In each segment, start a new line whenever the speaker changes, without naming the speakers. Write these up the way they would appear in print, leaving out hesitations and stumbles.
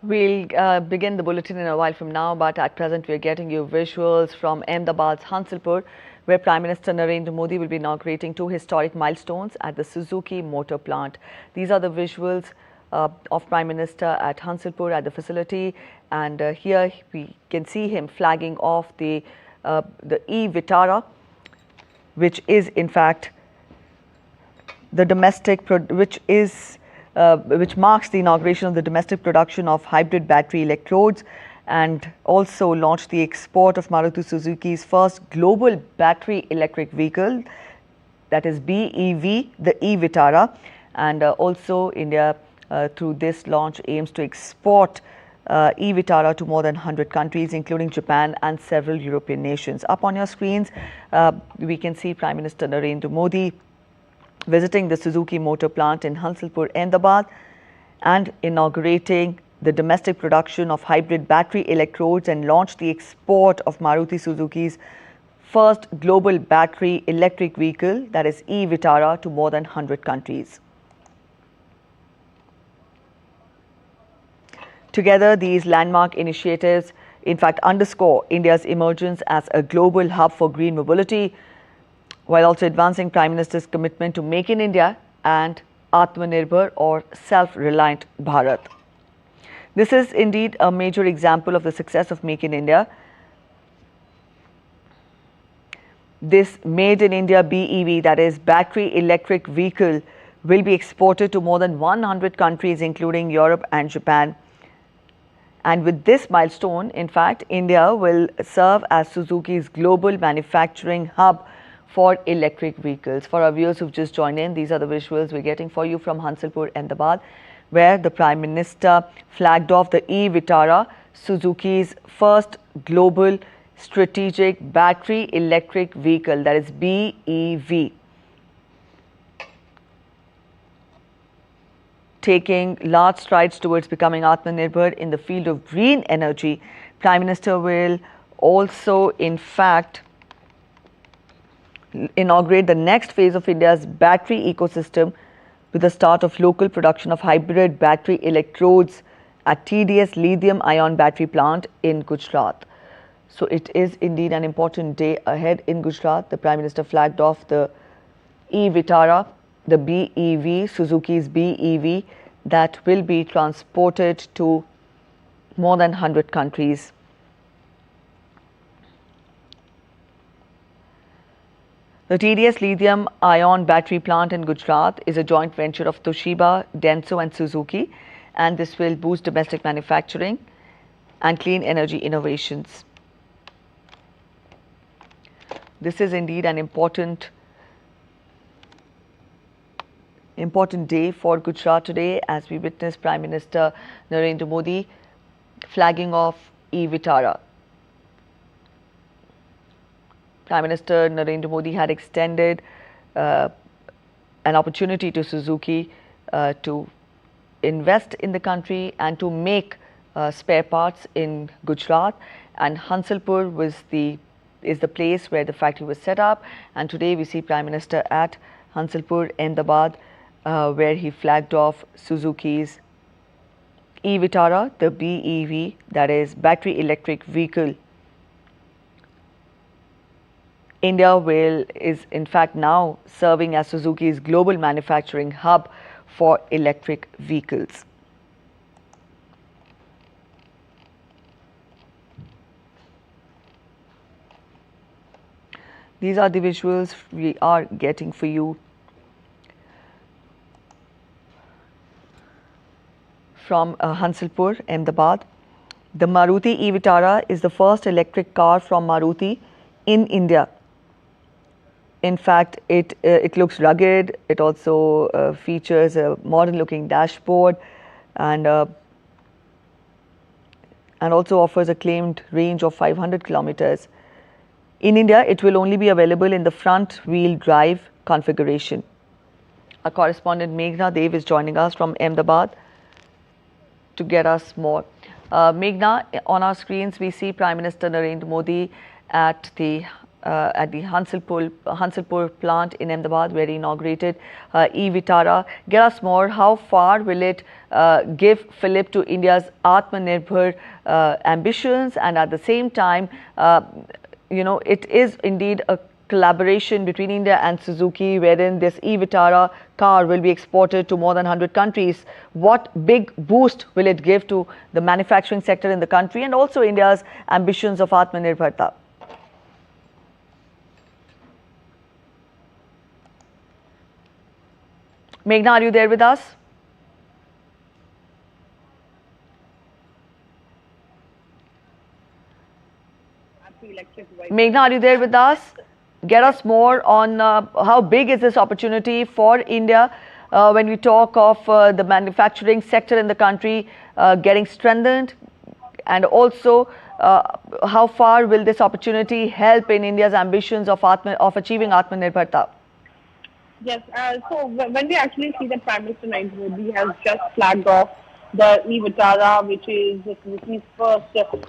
We'll begin the bulletin in a while from now, but at present we're getting you visuals from Ahmedabad's Hansalpur, where Prime Minister Narendra Modi will be inaugurating two historic milestones at the Suzuki motor plant. These are the visuals of Prime Minister at Hansalpur at the facility, and here we can see him flagging off the e-Vitara, which is in fact the which marks the inauguration of the domestic production of hybrid battery electrodes, and also launched the export of Maruti Suzuki's first global battery electric vehicle, that is BEV, the e-Vitara. And also India through this launch aims to export e-Vitara to more than 100 countries, including Japan and several European nations. Up on your screens, we can see Prime Minister Narendra Modi visiting the Suzuki motor plant in Hansalpur, Ahmedabad, and inaugurating the domestic production of hybrid battery electrodes and launched the export of Maruti Suzuki's first global battery electric vehicle, that is e-Vitara, to more than 100 countries. Together, these landmark initiatives in fact underscore India's emergence as a global hub for green mobility, while also advancing Prime Minister's commitment to Make in India and Atmanirbhar, or self-reliant Bharat. This is indeed a major example of the success of Make in India. This Made in India BEV, that is battery electric vehicle, will be exported to more than 100 countries, including Europe and Japan. And with this milestone, in fact, India will serve as Suzuki's global manufacturing hub for electric vehicles. For our viewers who've just joined in, these are the visuals we're getting for you from Hansalpur, Ahmedabad, where the Prime Minister flagged off the e-Vitara, Suzuki's first global strategic battery electric vehicle, that is BEV. Taking large strides towards becoming Atmanirbhar in the field of green energy, Prime Minister will also, in fact, inaugurate the next phase of India's battery ecosystem with the start of local production of hybrid battery electrodes at TDS lithium-ion battery plant in Gujarat. So it is indeed an important day ahead in Gujarat. The Prime Minister flagged off the e-Vitara, the BEV, Suzuki's BEV, that will be transported to more than 100 countries. The TDS lithium-ion battery plant in Gujarat is a joint venture of Toshiba, Denso and Suzuki, and this will boost domestic manufacturing and clean energy innovations. This is indeed an important day for Gujarat today, as we witness Prime Minister Narendra Modi flagging off e-Vitara. Prime Minister Narendra Modi had extended an opportunity to Suzuki to invest in the country and to make spare parts in Gujarat, and Hansalpur is the place where the factory was set up. And today we see Prime Minister at Hansalpur, Ahmedabad, where he flagged off Suzuki's e-Vitara, the BEV, that is battery electric vehicle. India is in fact now serving as Suzuki's global manufacturing hub for electric vehicles. These are the visuals we are getting for you from Hansalpur, Ahmedabad. The Maruti e-Vitara is the first electric car from Maruti in India. In fact, it looks rugged. It also features a modern-looking dashboard, and also offers a claimed range of 500 kilometers. In India, it will only be available in the front-wheel drive configuration. Our correspondent Meghna Dev is joining us from Ahmedabad to get us more. Meghna, on our screens we see Prime Minister Narendra Modi at the at the Hansalpur plant in Ahmedabad, where he inaugurated e-Vitara. Get us more. How far will it give fillip to India's Atmanirbhar ambitions, and at the same time, it is indeed a collaboration between India and Suzuki, wherein this e-Vitara car will be exported to more than 100 countries. What big boost will it give to the manufacturing sector in the country and also India's ambitions of Atmanirbharta? Meghna, are you there with us? Meghna, are you there with us? Get us more on how big is this opportunity for India when we talk of the manufacturing sector in the country getting strengthened, and also how far will this opportunity help in India's ambitions of achieving Atmanirbharta?
Yes, so when we actually see that Prime Minister Narendra Modi has just flagged off the e-Vitara, which is Suzuki's first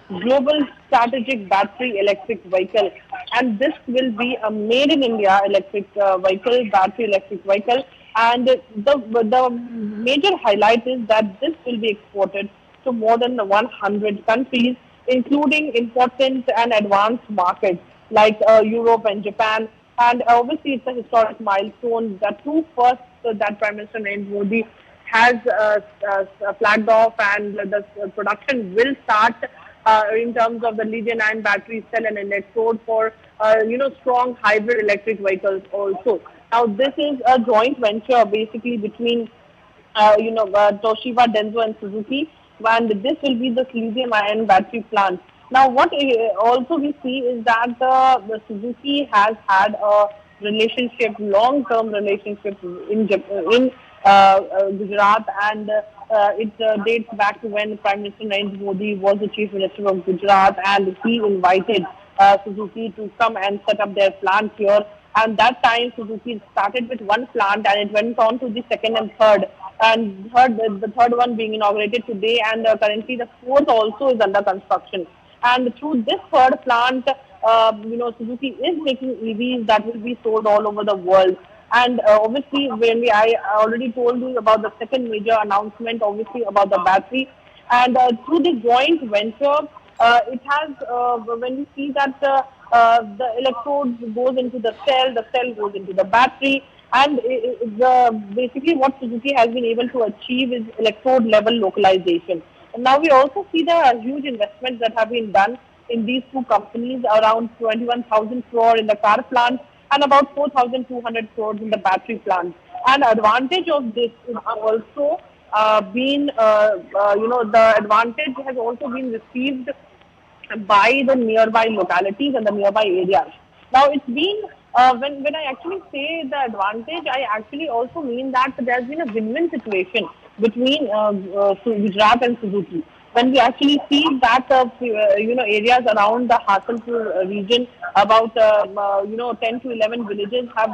global strategic battery electric vehicle, and this will be a made in India electric vehicle, battery electric vehicle, and the major highlight is that this will be exported to more than 100 countries, including important and advanced markets like Europe and Japan. And obviously, it's a historic milestone. The two first that Prime Minister Narendra Modi has flagged off, and the production will start in terms of the lithium-ion battery cell and electrode for strong hybrid electric vehicles also. Now, this is a joint venture basically between Toshiba, Denso, and Suzuki, and this will be the lithium-ion battery plant. Now, what also we see is that the Suzuki has had a relationship, long-term relationship in Gujarat, and it dates back to when Prime Minister Narendra Modi was the Chief Minister of Gujarat, and he invited Suzuki to come and set up their plant here. And that time Suzuki started with one plant, and it went on to the second and third. And the third one being inaugurated today, and currently the fourth also is under construction. And through this third plant, Suzuki is making EVs that will be sold all over the world. And obviously, I already told you about the second major announcement, obviously about the battery. And through the joint venture, it has, when we see that the electrode goes into the cell goes into the battery, and basically what Suzuki has been able to achieve is electrode level localization. And now we also see the huge investments that have been done in these two companies, around 21,000 crore in the car plant and about 4,200 crores in the battery plant. And advantage of this is also the advantage has also been received by the nearby localities and the nearby areas. Now, it's been, when I actually say the advantage, I actually also mean that there's been a win-win situation between Gujarat and Suzuki. When we actually see that, areas around the Hansalpur region, about, 10 to 11 villages have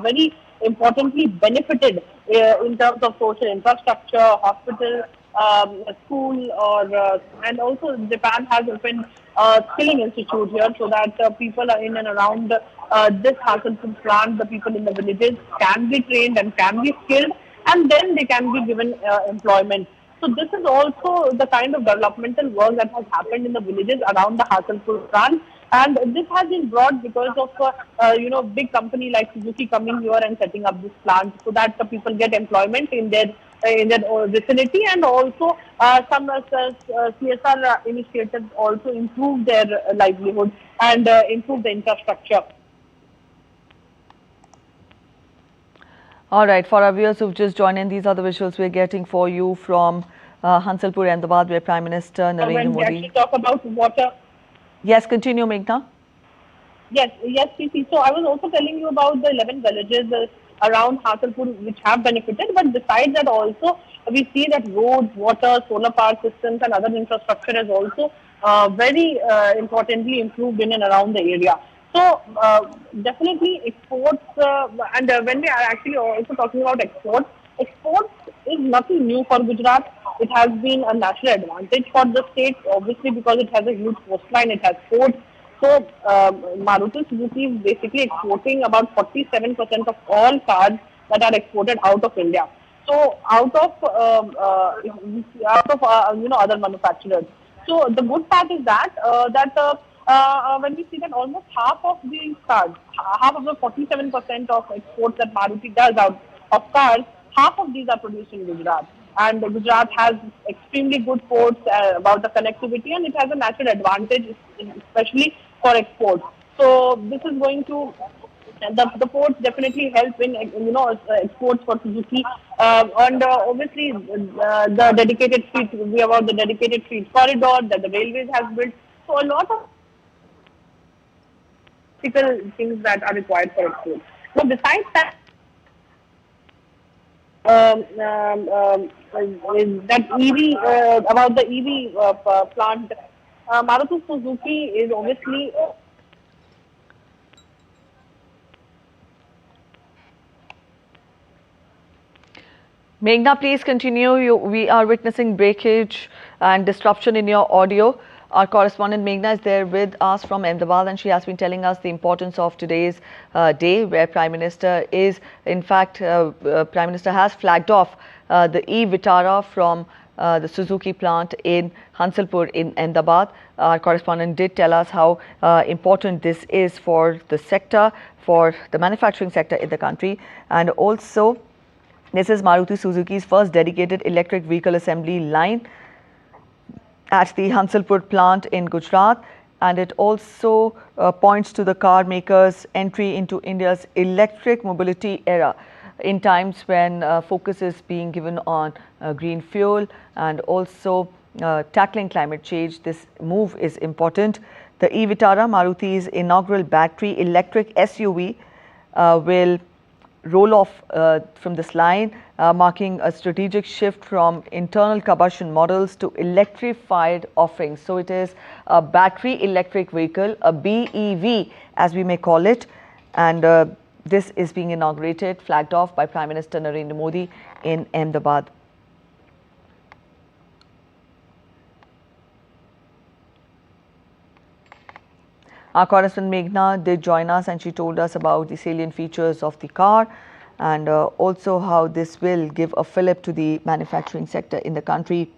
very importantly benefited in terms of social infrastructure, hospital, school, and also Japan has opened a skilling institute here, so that people are in and around this Hansalpur plant, the people in the villages can be trained and can be skilled, and then they can be given employment. So this is also the kind of developmental work that has happened in the villages around the Hansalpur plant. And this has been brought because of, big company like Suzuki coming here and setting up this plant, so that the people get employment in their vicinity, and also some CSR initiatives also improve their livelihood and improve the infrastructure.
All right, for our viewers who've just joined in, these are the visuals we're getting for you from Hansalpur, Ahmedabad, where Prime Minister Narendra Modi.
When we actually talk about water.
Yes, continue, Meghna.
Yes, CC. So I was also telling you about the 11 villages around Hansalpur which have benefited, but besides that also we see that roads, water, solar power systems and other infrastructure has also very importantly improved in and around the area. So definitely exports, and when we are actually also talking about exports is nothing new for Gujarat. It has been a national advantage for the state, obviously because it has a huge coastline, it has ports. So Maruti Suzuki is basically exporting about 47% of all cars that are exported out of India. So out of other manufacturers. So the good part is that when we see that almost half of these cars, half of the 47% of exports that Maruti does out of cars, half of these are produced in Gujarat. And Gujarat has extremely good ports about the connectivity, and it has a natural advantage, especially for exports. So this is going to the ports definitely help in exports for Suzuki, and obviously the dedicated fleet. We have about the dedicated fleet corridor that the railways has built. So a lot of critical things that are required for exports. Now besides that. Is that EV about the EV plant. Maruti Suzuki is obviously
Meghna, please continue. We are witnessing breakage and disruption in your audio. Our correspondent Meghna is there with us from Ahmedabad, and she has been telling us the importance of today's day, where Prime Minister is, in fact, Prime Minister has flagged off the e-Vitara from the Suzuki plant in Hansalpur in Ahmedabad. Our correspondent did tell us how important this is for the sector, for the manufacturing sector in the country, and also this is Maruti Suzuki's first dedicated electric vehicle assembly line at the Hansalpur plant in Gujarat, and it also points to the car maker's entry into India's electric mobility era in times when focus is being given on green fuel and also tackling climate change. This move is important. The e-Vitara, Maruti's inaugural battery electric SUV, will roll off from this line, marking a strategic shift from internal combustion models to electrified offerings. So it is a battery electric vehicle, a BEV as we may call it, and this is being inaugurated, flagged off by Prime Minister Narendra Modi in Ahmedabad. Our correspondent Meghna did join us, and she told us about the salient features of the car and also how this will give a fillip to the manufacturing sector in the country.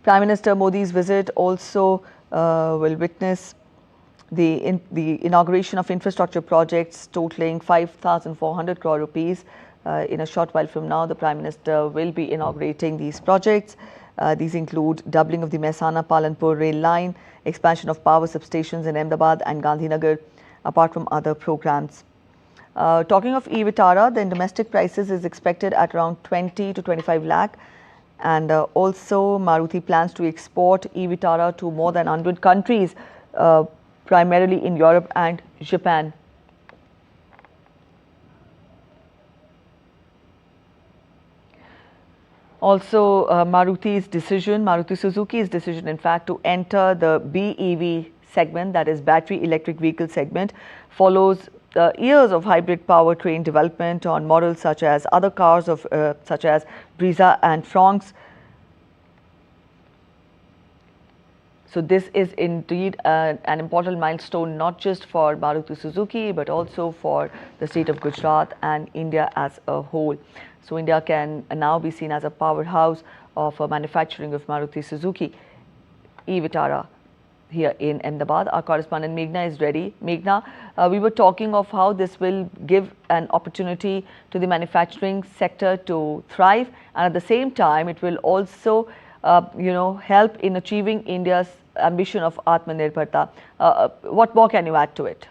Prime Minister Modi's visit also will witness the inauguration of infrastructure projects totaling 5,400 crore rupees. In a short while from now, the Prime Minister will be inaugurating these projects. These include doubling of the Mehsana-Palanpur rail line, expansion of power substations in Ahmedabad and Gandhinagar, apart from other programs. Talking of e-Vitara, the domestic prices is expected at around 20 to 25 lakh, and also Maruti plans to export e-Vitara to more than 100 countries, primarily in Europe and Japan. Also, Maruti Suzuki's decision, in fact, to enter the BEV segment, that is battery electric vehicle segment, follows years of hybrid powertrain development on models such as other cars of such as Brezza and Fronx. So this is indeed an important milestone, not just for Maruti Suzuki, but also for the state of Gujarat and India as a whole. So India can now be seen as a powerhouse of manufacturing of Maruti Suzuki e-Vitara here in Ahmedabad. Our correspondent Meghna is ready. Meghna, we were talking of how this will give an opportunity to the manufacturing sector to thrive, and at the same time it will also help in achieving India's ambition of Atmanirbharta. What more can you add to it?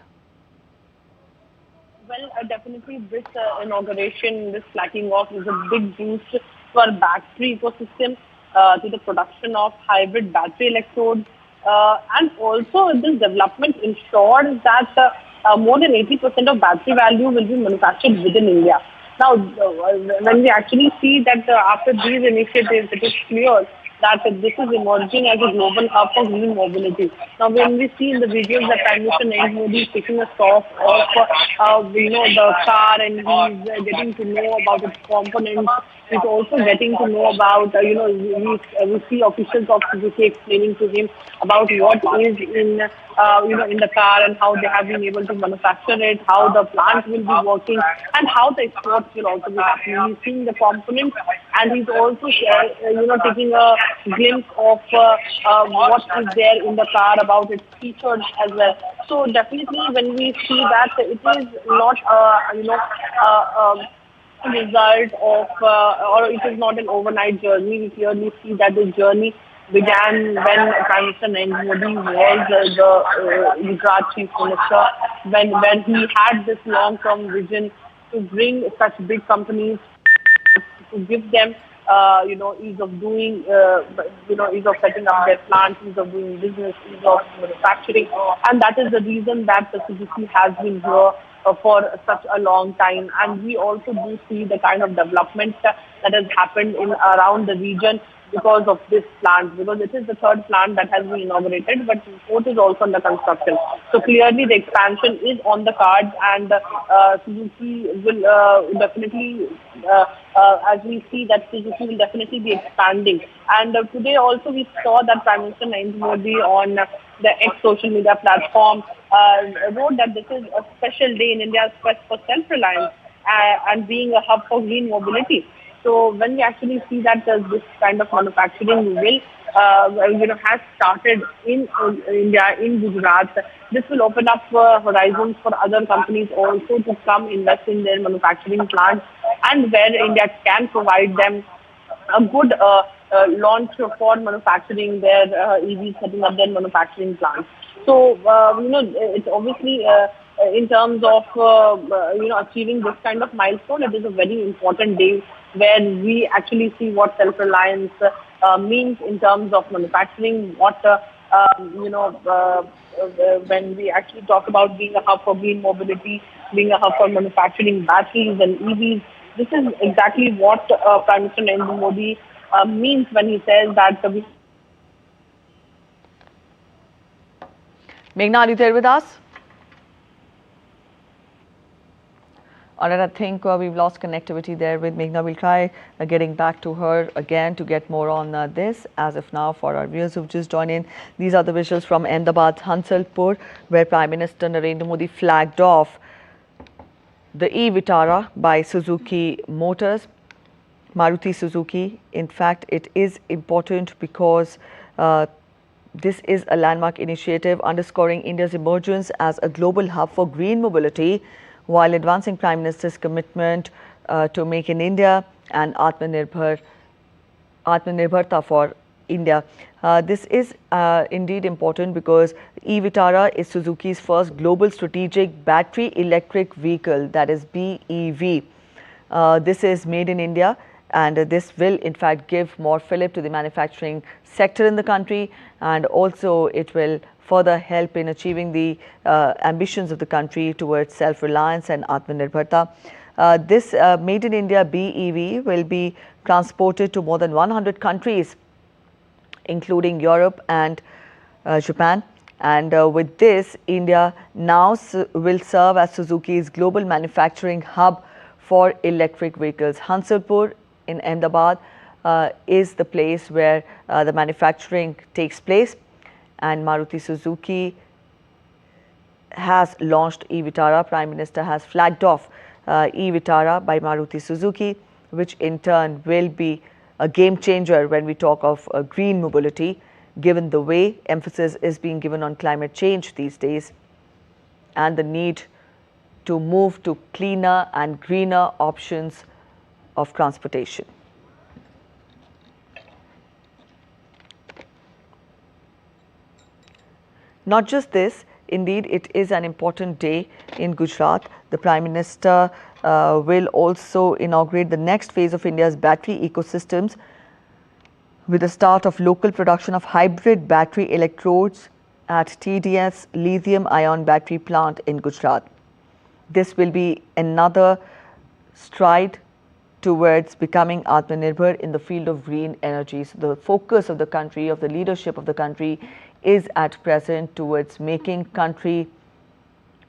Well, definitely this inauguration, this flagging off is a big boost to our battery ecosystem, to the production of hybrid battery electrodes, and also this development ensures that more than 80% of battery value will be manufactured within India. Now, when we actually see that after these initiatives, it is clear that this is emerging as a global hub for green mobility. Now, when we see in the videos that Prime Minister Narendra Modi is taking a stop of the car, and he's getting to know about its components, He's also getting to know about, we see officials of Suzuki explaining to him about what is in the car and how they have been able to manufacture it, how the plant will be working, and how the exports will also be happening. He's seeing the components, and he's also, taking a glimpse of what is there in the car about its features as well. So definitely, when we see that, it is not, result of, or it is not an overnight journey. We clearly see that this journey began when Prime Minister Narendra Modi was the Gujarat Chief Minister, when he had this long-term vision to bring such big companies, to give them, ease of doing, ease of setting up their plants, ease of doing business, ease of manufacturing. And that is the reason that the Suzuki has been here for such a long time. And we also do see the kind of development that has happened in around the region because of this plant, because it is the third plant that has been inaugurated, but fourth is also under construction. So clearly the expansion is on the cards, and Suzuki will definitely, as we see that Suzuki will definitely be expanding. And today also we saw that Prime Minister Narendra Modi on the X social media platform wrote that this is a special day in India's quest for self-reliance and being a hub for green mobility. So when we actually see that this kind of manufacturing will, has started in India, in Gujarat, this will open up horizons for other companies also to come invest in their manufacturing plants, and where India can provide them a good launch for manufacturing their EVs, setting up their manufacturing plants. So, it's obviously in terms of, achieving this kind of milestone, it is a very important day where we actually see what self-reliance means in terms of manufacturing, what, when we actually talk about being a hub for green mobility, being a hub for manufacturing batteries and EVs. This is exactly what Prime Minister Narendra Modi means when he says that
Meghna, are you there with us? All right, I think we've lost connectivity there with Meghna. We'll try getting back to her again to get more on this. As of now, for our viewers who've just joined in, these are the visuals from Ahmedabad, Hansalpur, where Prime Minister Narendra Modi flagged off the e-Vitara by Suzuki Motors, Maruti Suzuki. In fact, it is important because this is a landmark initiative underscoring India's emergence as a global hub for green mobility, while advancing Prime Minister's commitment to make in India and Atmanirbharta for India. This is indeed important because e-Vitara is Suzuki's first global strategic battery electric vehicle, that is BEV. This is made in India, and this will in fact give more fillip to the manufacturing sector in the country, and also it will further help in achieving the ambitions of the country towards self-reliance and Atmanirbharta. This Made in India BEV will be transported to more than 100 countries, including Europe and Japan. And with this, India now will serve as Suzuki's global manufacturing hub for electric vehicles. Hansalpur in Ahmedabad is the place where the manufacturing takes place, and Maruti Suzuki has launched e-Vitara. Prime Minister has flagged off e-Vitara by Maruti Suzuki, which in turn will be a game changer when we talk of green mobility, given the way emphasis is being given on climate change these days and the need to move to cleaner and greener options of transportation. Not just this, indeed it is an important day in Gujarat. The Prime Minister will also inaugurate the next phase of India's battery ecosystems with the start of local production of hybrid battery electrodes at TDS lithium-ion battery plant in Gujarat. This will be another stride towards becoming Atmanirbhar in the field of green energy. So the focus of the country, of the leadership of the country, is at present towards making country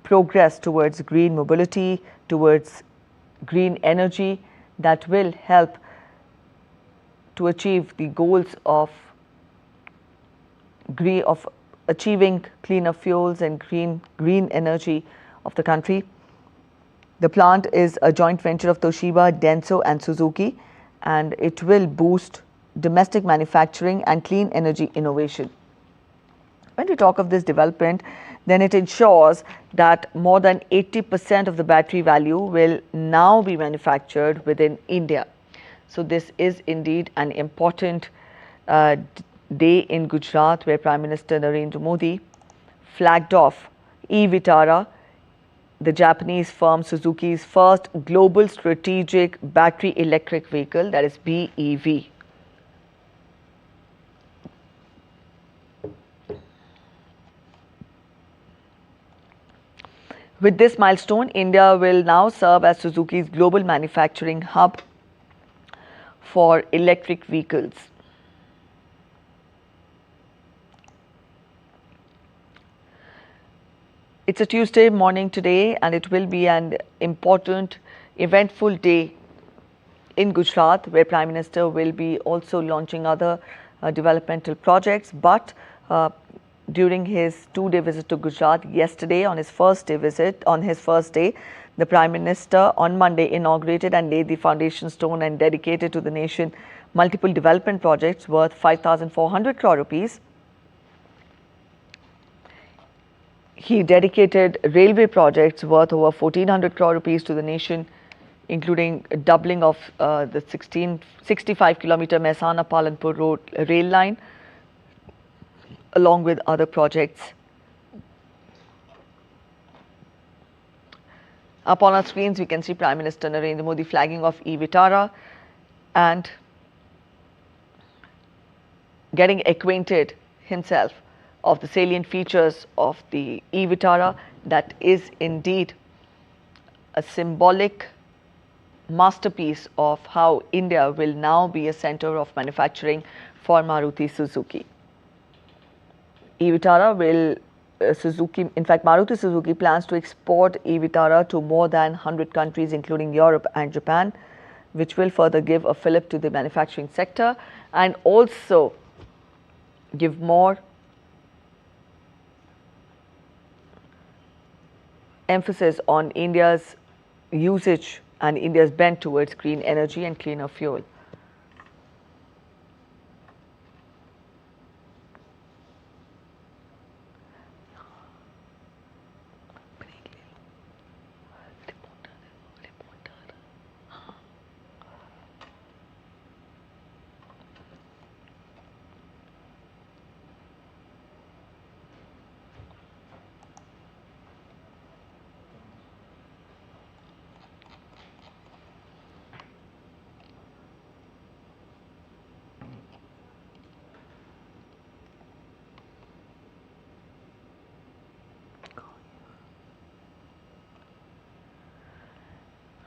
progress towards green mobility, towards green energy that will help to achieve the goals of achieving cleaner fuels and green energy of the country. The plant is a joint venture of Toshiba, Denso and Suzuki, and it will boost domestic manufacturing and clean energy innovation. When we talk of this development, then it ensures that more than 80% of the battery value will now be manufactured within India. So this is indeed an important day in Gujarat, where Prime Minister Narendra Modi flagged off e-Vitara, the Japanese firm Suzuki's first global strategic battery electric vehicle, that is BEV. With this milestone, India will now serve as Suzuki's global manufacturing hub for electric vehicles. It's a Tuesday morning today, and it will be an important, eventful day in Gujarat, where Prime Minister will be also launching other developmental projects. But during his two-day visit to Gujarat yesterday, on his first day, the Prime Minister on Monday inaugurated and laid the foundation stone and dedicated to the nation multiple development projects worth 5,400 crore rupees. He dedicated railway projects worth over 1,400 crore rupees to the nation, including a doubling of the 65-kilometer Mehsana Palanpur road rail line, along with other projects. Up on our screens, we can see Prime Minister Narendra Modi flagging off e-Vitara and getting acquainted himself of the salient features of the e-Vitara. That is indeed a symbolic masterpiece of how India will now be a center of manufacturing for Maruti Suzuki. e-Vitara will Maruti Suzuki plans to export e-Vitara to more than 100 countries, including Europe and Japan, which will further give a fillip to the manufacturing sector and also give more emphasis on India's usage and India's bent towards green energy and cleaner fuel.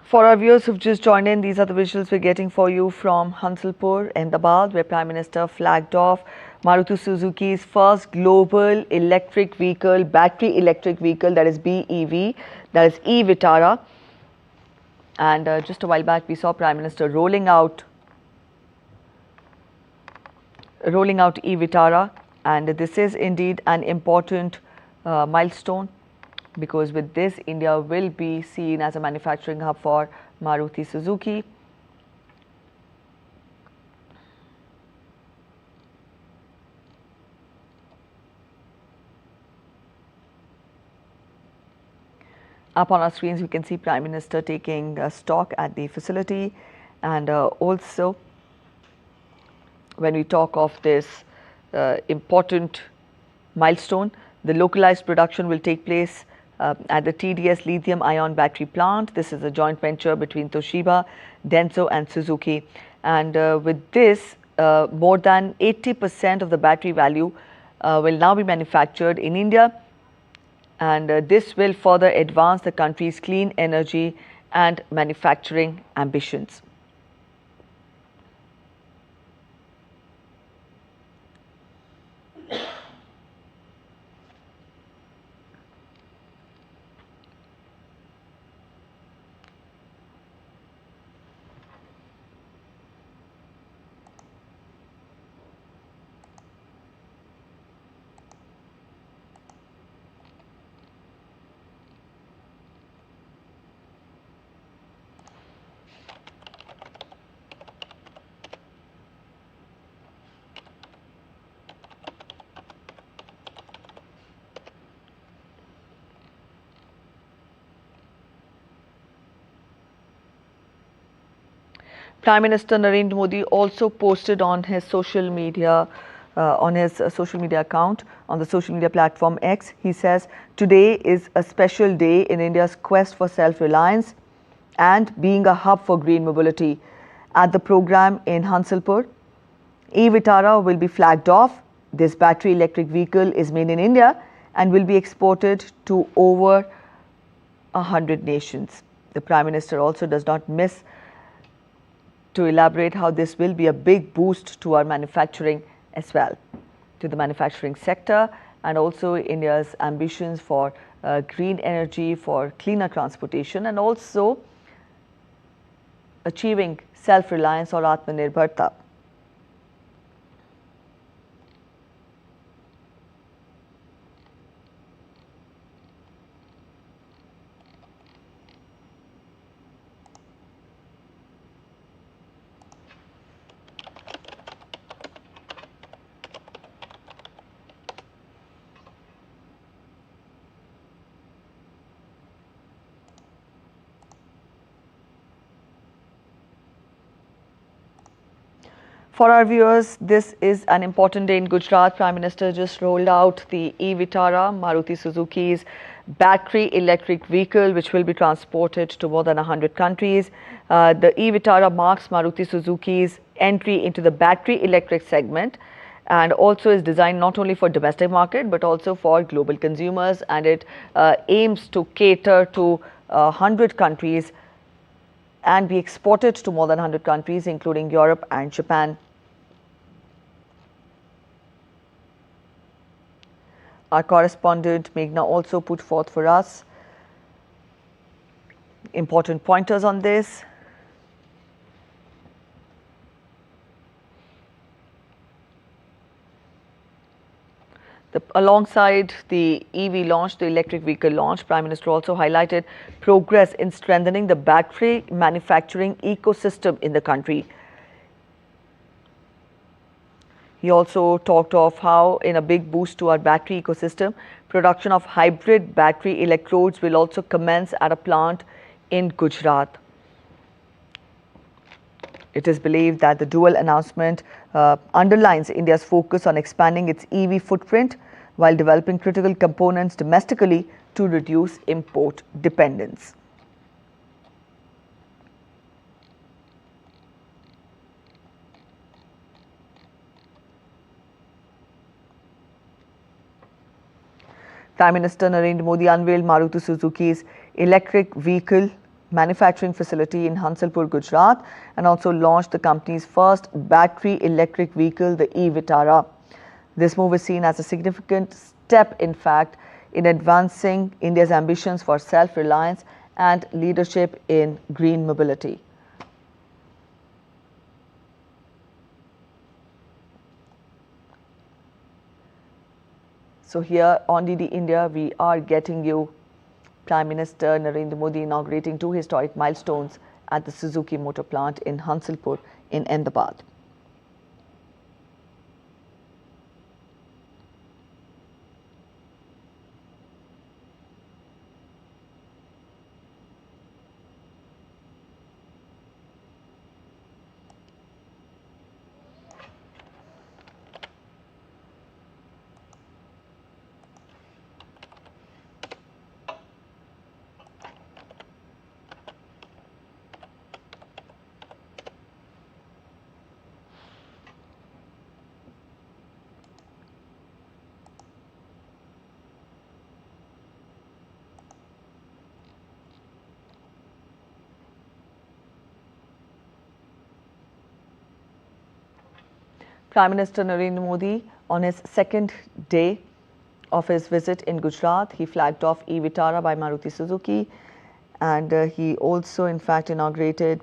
For our viewers who've just joined in, these are the visuals we're getting for you from Hansalpur, Ahmedabad, where Prime Minister flagged off Maruti Suzuki's first global electric vehicle, battery electric vehicle, that is BEV, that is e-Vitara. And just a while back, we saw Prime Minister rolling out e-Vitara, and this is indeed an important milestone, because with this, India will be seen as a manufacturing hub for Maruti Suzuki. Up on our screens, we can see Prime Minister taking stock at the facility, and also when we talk of this important milestone, the localized production will take place at the TDS lithium-ion battery plant. This is a joint venture between Toshiba, Denso and Suzuki. And with this, more than 80% of the battery value will now be manufactured in India. And this will further advance the country's clean energy and manufacturing ambitions. Prime Minister Narendra Modi also posted on his social media account on the social media platform X. He says, "Today is a special day in India's quest for self-reliance and being a hub for green mobility. At the program in Hansalpur, e-Vitara will be flagged off. This battery electric vehicle is made in India and will be exported to over 100 nations." The Prime Minister also does not miss to elaborate how this will be a big boost to our manufacturing as well, to the manufacturing sector, and also India's ambitions for green energy, for cleaner transportation, and also achieving self-reliance or Atmanirbharta. For our viewers, this is an important day in Gujarat. Prime Minister just rolled out the e-Vitara, Maruti Suzuki's battery electric vehicle, which will be transported to more than 100 countries. The e-Vitara marks Maruti Suzuki's entry into the battery electric segment and also is designed not only for domestic market but also for global consumers, and it aims to cater to 100 countries and be exported to more than 100 countries, including Europe and Japan. Our correspondent Meghna also put forth for us important pointers on this. Alongside the EV launch, the electric vehicle launch, Prime Minister also highlighted progress in strengthening the battery manufacturing ecosystem in the country. He also talked of how, in a big boost to our battery ecosystem, production of hybrid battery electrodes will also commence at a plant in Gujarat. It is believed that the dual announcement underlines India's focus on expanding its EV footprint while developing critical components domestically to reduce import dependence. Prime Minister Narendra Modi unveiled Maruti Suzuki's electric vehicle manufacturing facility in Hansalpur, Gujarat, and also launched the company's first battery electric vehicle, the e-Vitara. This move is seen as a significant step, in fact, in advancing India's ambitions for self-reliance and leadership in green mobility. So here on DD India, we are getting you Prime Minister Narendra Modi inaugurating two historic milestones at the Suzuki motor plant in Hansalpur in Ahmedabad. Prime Minister Narendra Modi, on his second day of his visit in Gujarat, he flagged off e-Vitara by Maruti Suzuki, and he also in fact inaugurated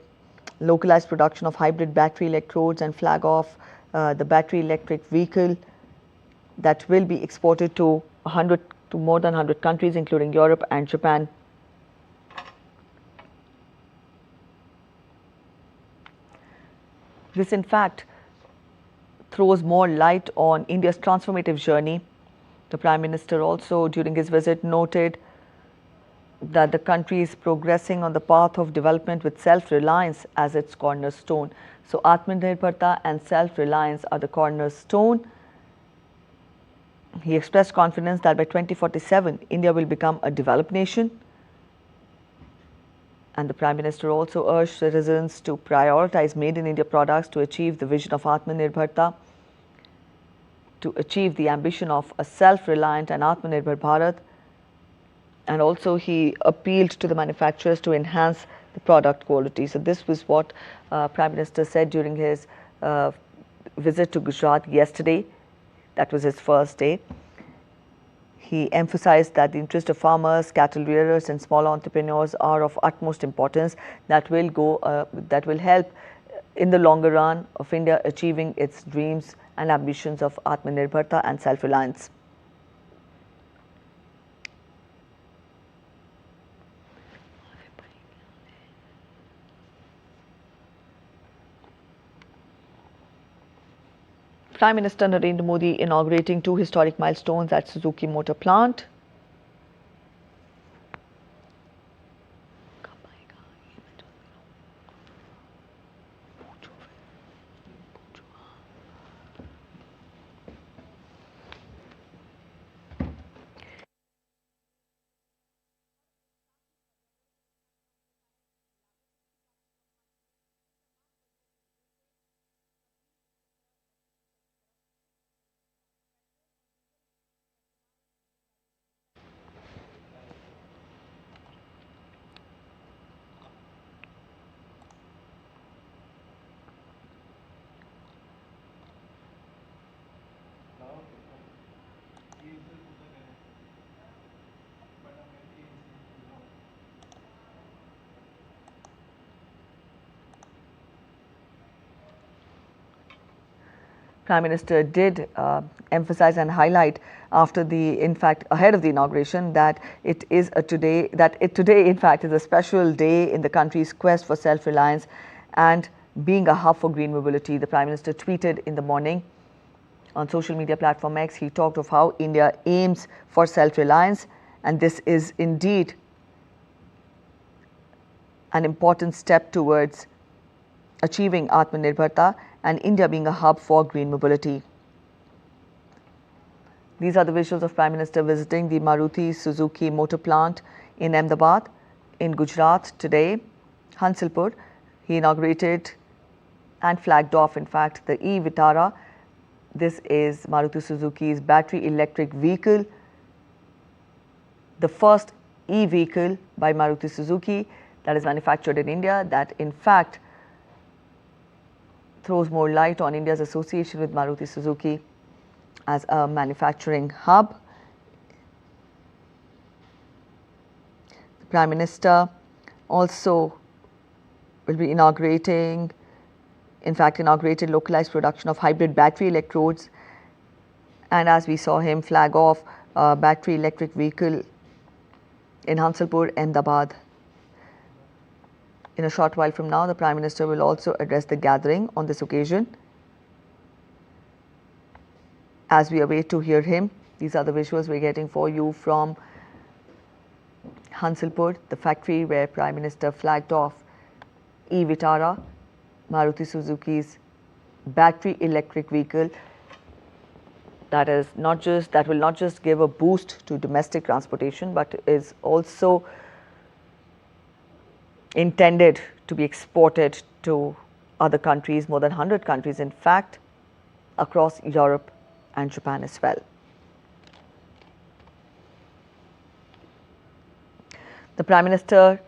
localized production of hybrid battery electrodes and flag off the battery electric vehicle that will be exported to more than 100 countries, including Europe and Japan. This in fact throws more light on India's transformative journey. The Prime Minister also during his visit noted that the country is progressing on the path of development with self-reliance as its cornerstone. So Atmanirbharta and self-reliance are the cornerstone. He expressed confidence that by 2047, India will become a developed nation. And the Prime Minister also urged citizens to prioritize made in India products to achieve the vision of Atmanirbharta, to achieve the ambition of a self-reliant and Atmanirbhar Bharat. And also he appealed to the manufacturers to enhance the product quality. So this was what Prime Minister said during his visit to Gujarat yesterday. That was his first day. He emphasized that the interest of farmers, cattle rearers and small entrepreneurs are of utmost importance that will help in the longer run of India achieving its dreams and ambitions of Atmanirbharta and self-reliance. Prime Minister Narendra Modi inaugurating 2 historic milestones at Suzuki Motor Plant. Prime Minister did emphasize and highlight ahead of the inauguration that today in fact is a special day in the country's quest for self-reliance and being a hub for green mobility. The Prime Minister tweeted in the morning on social media platform X. He talked of how India aims for self-reliance, and this is indeed an important step towards achieving Atmanirbharta and India being a hub for green mobility. These are the visuals of Prime Minister visiting the Maruti Suzuki motor plant in Ahmedabad in Gujarat today. Hansalpur, he inaugurated and flagged off in fact the e-Vitara. This is Maruti Suzuki's battery electric vehicle, the first e-vehicle by Maruti Suzuki that is manufactured in India, that in fact throws more light on India's association with Maruti Suzuki as a manufacturing hub. The Prime Minister also will be inaugurated localized production of hybrid battery electrodes, and as we saw him flag off a battery electric vehicle in Hansalpur, Ahmedabad. In a short while from now, the Prime Minister will also address the gathering on this occasion. As we await to hear him, these are the visuals we're getting for you from Hansalpur, the factory where Prime Minister flagged off e-Vitara, Maruti Suzuki's battery electric vehicle that will not just give a boost to domestic transportation, but is also intended to be exported to other countries, more than 100 countries in fact, across Europe and Japan as well. The Prime Minister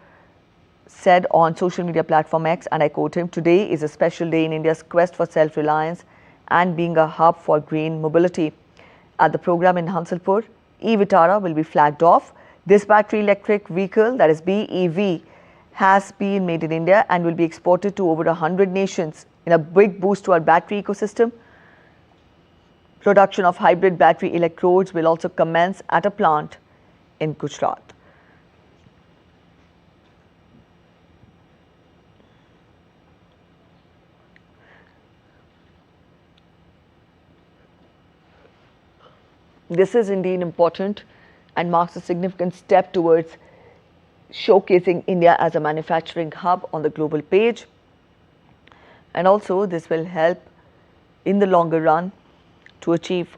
said on social media platform X, and I quote him, "Today is a special day in India's quest for self-reliance and being a hub for green mobility." At the program in Hansalpur, e-Vitara will be flagged off. This battery electric vehicle, that is BEV, has been made in India and will be exported to over 100 nations in a big boost to our battery ecosystem. Production of hybrid battery electrodes will also commence at a plant in Gujarat. This is indeed important and marks a significant step towards showcasing India as a manufacturing hub on the global page. And also, this will help in the longer run to achieve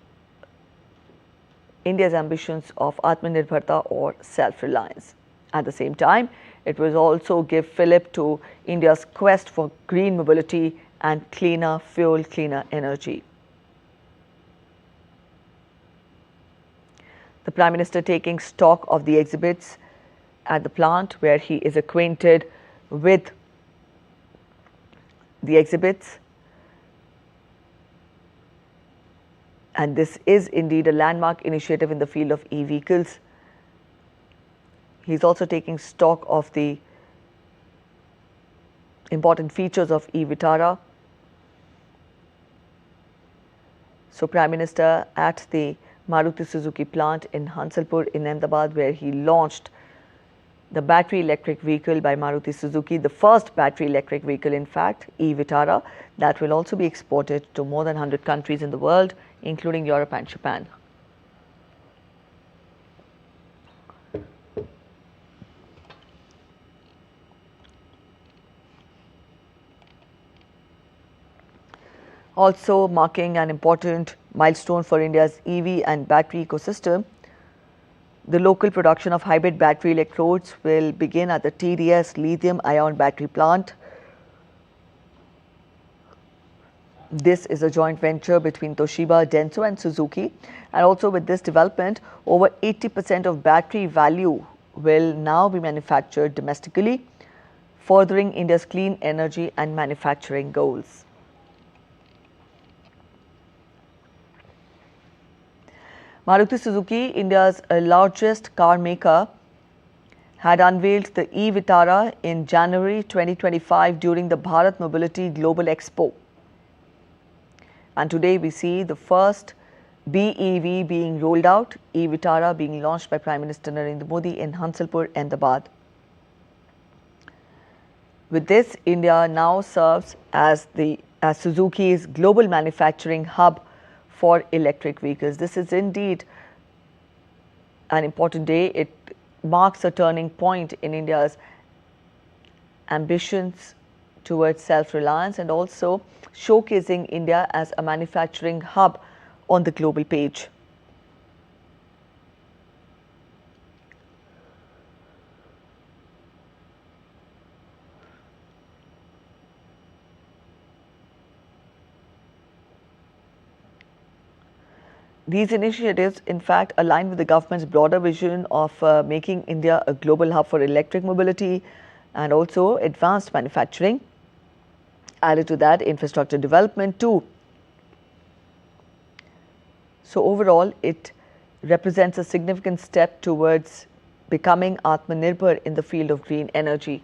India's ambitions of Atmanirbharta or self-reliance. At the same time, it will also give fillip to India's quest for green mobility and cleaner fuel, cleaner energy. The Prime Minister taking stock of the exhibits at the plant where he is acquainted with the exhibits. And this is indeed a landmark initiative in the field of e-vehicles. He's also taking stock of the important features of e-Vitara. So, Prime Minister at the Maruti Suzuki plant in Hansalpur in Ahmedabad, where he launched the battery electric vehicle by Maruti Suzuki, the first battery electric vehicle in fact, e-Vitara, that will also be exported to more than 100 countries in the world, including Europe and Japan. Also marking an important milestone for India's EV and battery ecosystem, the local production of hybrid battery electrodes will begin at the TDS lithium-ion battery plant. This is a joint venture between Toshiba, Denso and Suzuki, and also with this development, over 80% of battery value will now be manufactured domestically, furthering India's clean energy and manufacturing goals. Maruti Suzuki, India's largest car maker, had unveiled the e-Vitara in January 2025 during the Bharat Mobility Global Expo. And today we see the first BEV being rolled out, e-Vitara being launched by Prime Minister Narendra Modi in Hansalpur, Ahmedabad. With this, India now serves as Suzuki's global manufacturing hub for electric vehicles. This is indeed an important day. It marks a turning point in India's ambitions towards self-reliance and also showcasing India as a manufacturing hub on the global page. These initiatives, in fact, align with the government's broader vision of making India a global hub for electric mobility and also advanced manufacturing. Added to that, infrastructure development too. So overall, it represents a significant step towards becoming Atmanirbhar in the field of green energy.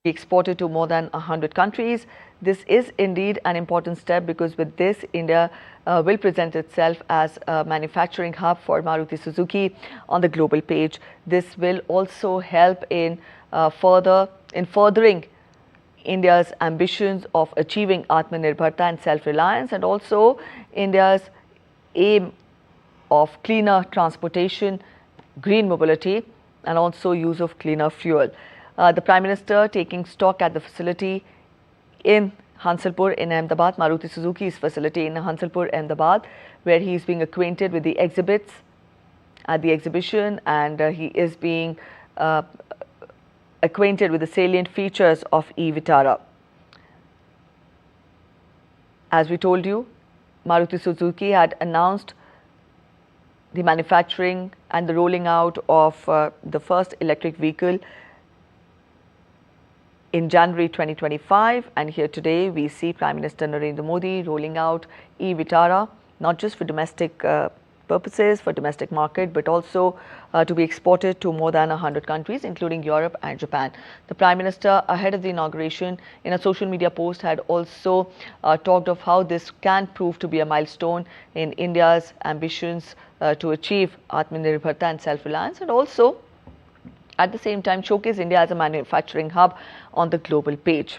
exported to more than 100 countries. This is indeed an important step because with this, India will present itself as a manufacturing hub for Maruti Suzuki on the global page. This will also help in furthering India's ambitions of achieving Atmanirbharta and self-reliance, and also India's aim of cleaner transportation, green mobility, and also use of cleaner fuel. The Prime Minister taking stock at the facility in Hansalpur in Ahmedabad, Maruti Suzuki's facility in Hansalpur, Ahmedabad, where he is being acquainted with the exhibits at the exhibition, and he is being acquainted with the salient features of e-Vitara. As we told you, Maruti Suzuki had announced the manufacturing and the rolling out of the first electric vehicle in January 2025, and here today we see Prime Minister Narendra Modi rolling out e-Vitara, not just for domestic purposes, for domestic market, but also to be exported to more than 100 countries, including Europe and Japan. The Prime Minister, ahead of the inauguration, in a social media post, had also talked of how this can prove to be a milestone in India's ambitions to achieve Atmanirbharta and self-reliance, and also at the same time showcase India as a manufacturing hub on the global page.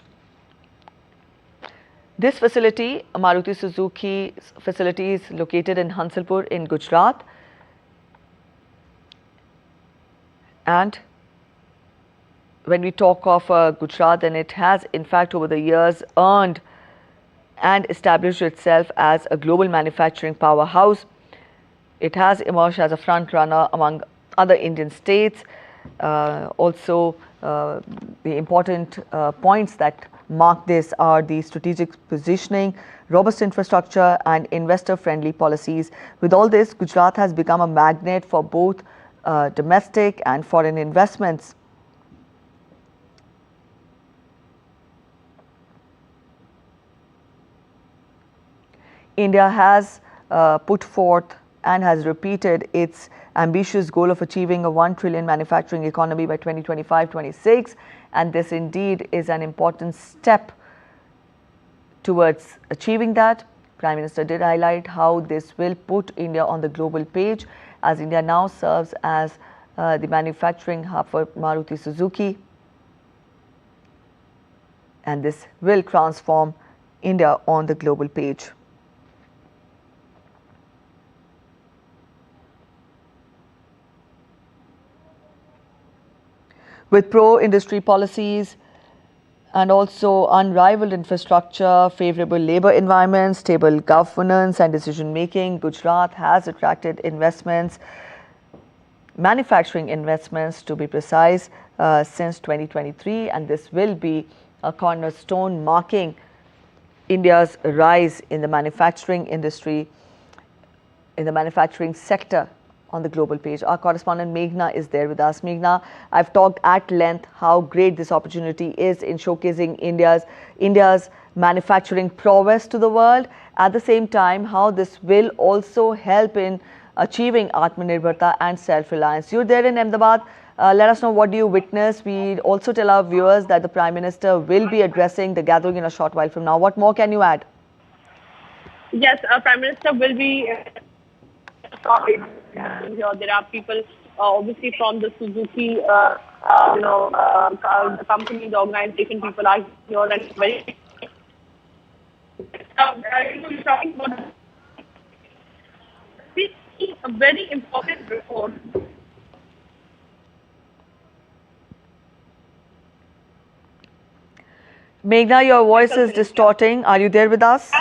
This facility, Maruti Suzuki's facility, is located in Hansalpur in Gujarat, and when we talk of Gujarat, then it has in fact over the years earned and established itself as a global manufacturing powerhouse. It has emerged as a front runner among other Indian states. Also, the important points that mark this are the strategic positioning, robust infrastructure and investor-friendly policies. With all this, Gujarat has become a magnet for both domestic and foreign investments. India has put forth and has repeated its ambitious goal of achieving a 1 trillion manufacturing economy by 2025-26, and this indeed is an important step towards achieving that. Prime Minister did highlight how this will put India on the global page, as India now serves as the manufacturing hub for Maruti Suzuki, and this will transform India on the global page. With pro-industry policies and also unrivaled infrastructure, favorable labor environment, stable governance and decision-making, Gujarat has attracted investments, manufacturing investments to be precise, since 2023, and this will be a cornerstone marking India's rise in the manufacturing industry, in the manufacturing sector on the global page. Our correspondent Meghna is there with us. Meghna, I've talked at length how great this opportunity is in showcasing India's manufacturing prowess to the world. At the same time, how this will also help in achieving Atmanirbharta and self-reliance. You're there in Ahmedabad. Let us know, what do you witness? We also tell our viewers that the Prime Minister will be addressing the gathering in a short while from now. What more can you add?
Yes, Prime Minister will be here. There are people, obviously from the Suzuki, the company, the organization, people are here, and very. Talking about a very important report.
Meghna, your voice is distorting. Are you there with us?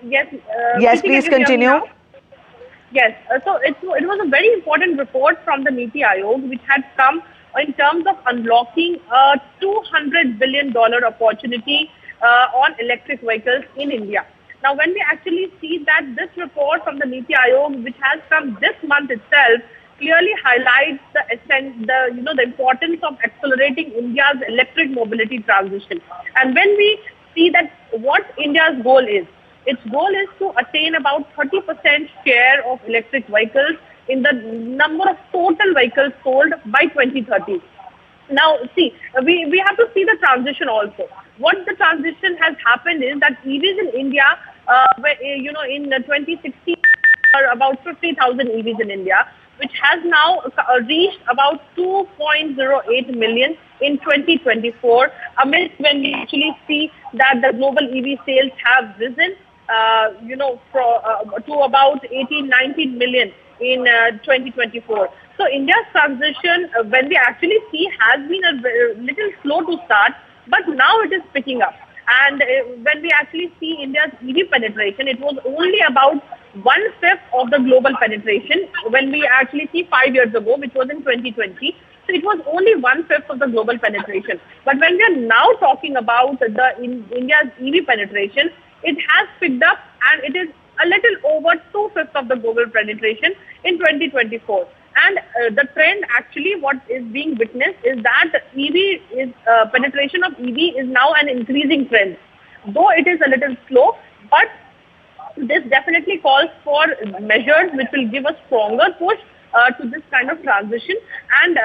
Yes.
Yes, please continue.
Yes, so it was a very important report from the NITI Aayog, which had come in terms of unlocking a $200 billion opportunity on electric vehicles in India. Now, when we actually see that this report from the NITI Aayog, which has come this month itself, clearly highlights the importance of accelerating India's electric mobility transition. And when we see that what India's goal is, its goal is to attain about 30% share of electric vehicles in the number of total vehicles sold by 2030. Now, see, we have to see the transition also. What the transition has happened is that EVs in India, in 2016, are about 50,000 EVs in India, which has now reached about 2.08 million in 2024, amidst when we actually see that the global EV sales have risen, to about 18, 19 million in 2024. So India's transition, when we actually see, has been a little slow to start, but now it is picking up. And when we actually see India's EV penetration, it was only about 1/5 of the global penetration when we actually see 5 years ago, which was in 2020. So it was only 1/5 of the global penetration. But when we are now talking about India's EV penetration, it has picked up and it is a little over 2/5 of the global penetration in 2024. And the trend actually what is being witnessed is that penetration of EV is now an increasing trend. Though it is a little slow, but this definitely calls for measures which will give a stronger push to this kind of transition. And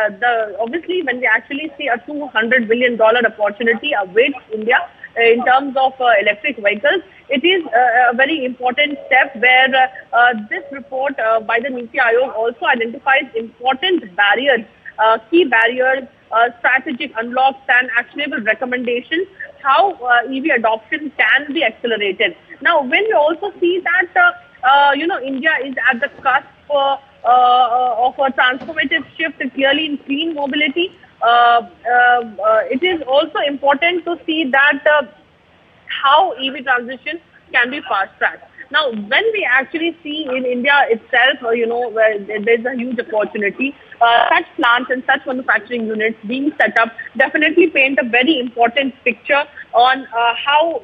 obviously, when we actually see a $200 billion opportunity awaits India in terms of electric vehicles, it is a very important step where this report by the NITI Aayog also identifies important barriers, key barriers, strategic unlocks and actionable recommendations how EV adoption can be accelerated. Now, when we also see that India is at the cusp of a transformative shift clearly in clean mobility, it is also important to see that how EV transition can be fast-tracked. Now, when we actually see in India itself, where there's a huge opportunity, such plants and such manufacturing units being set up definitely paint a very important picture on how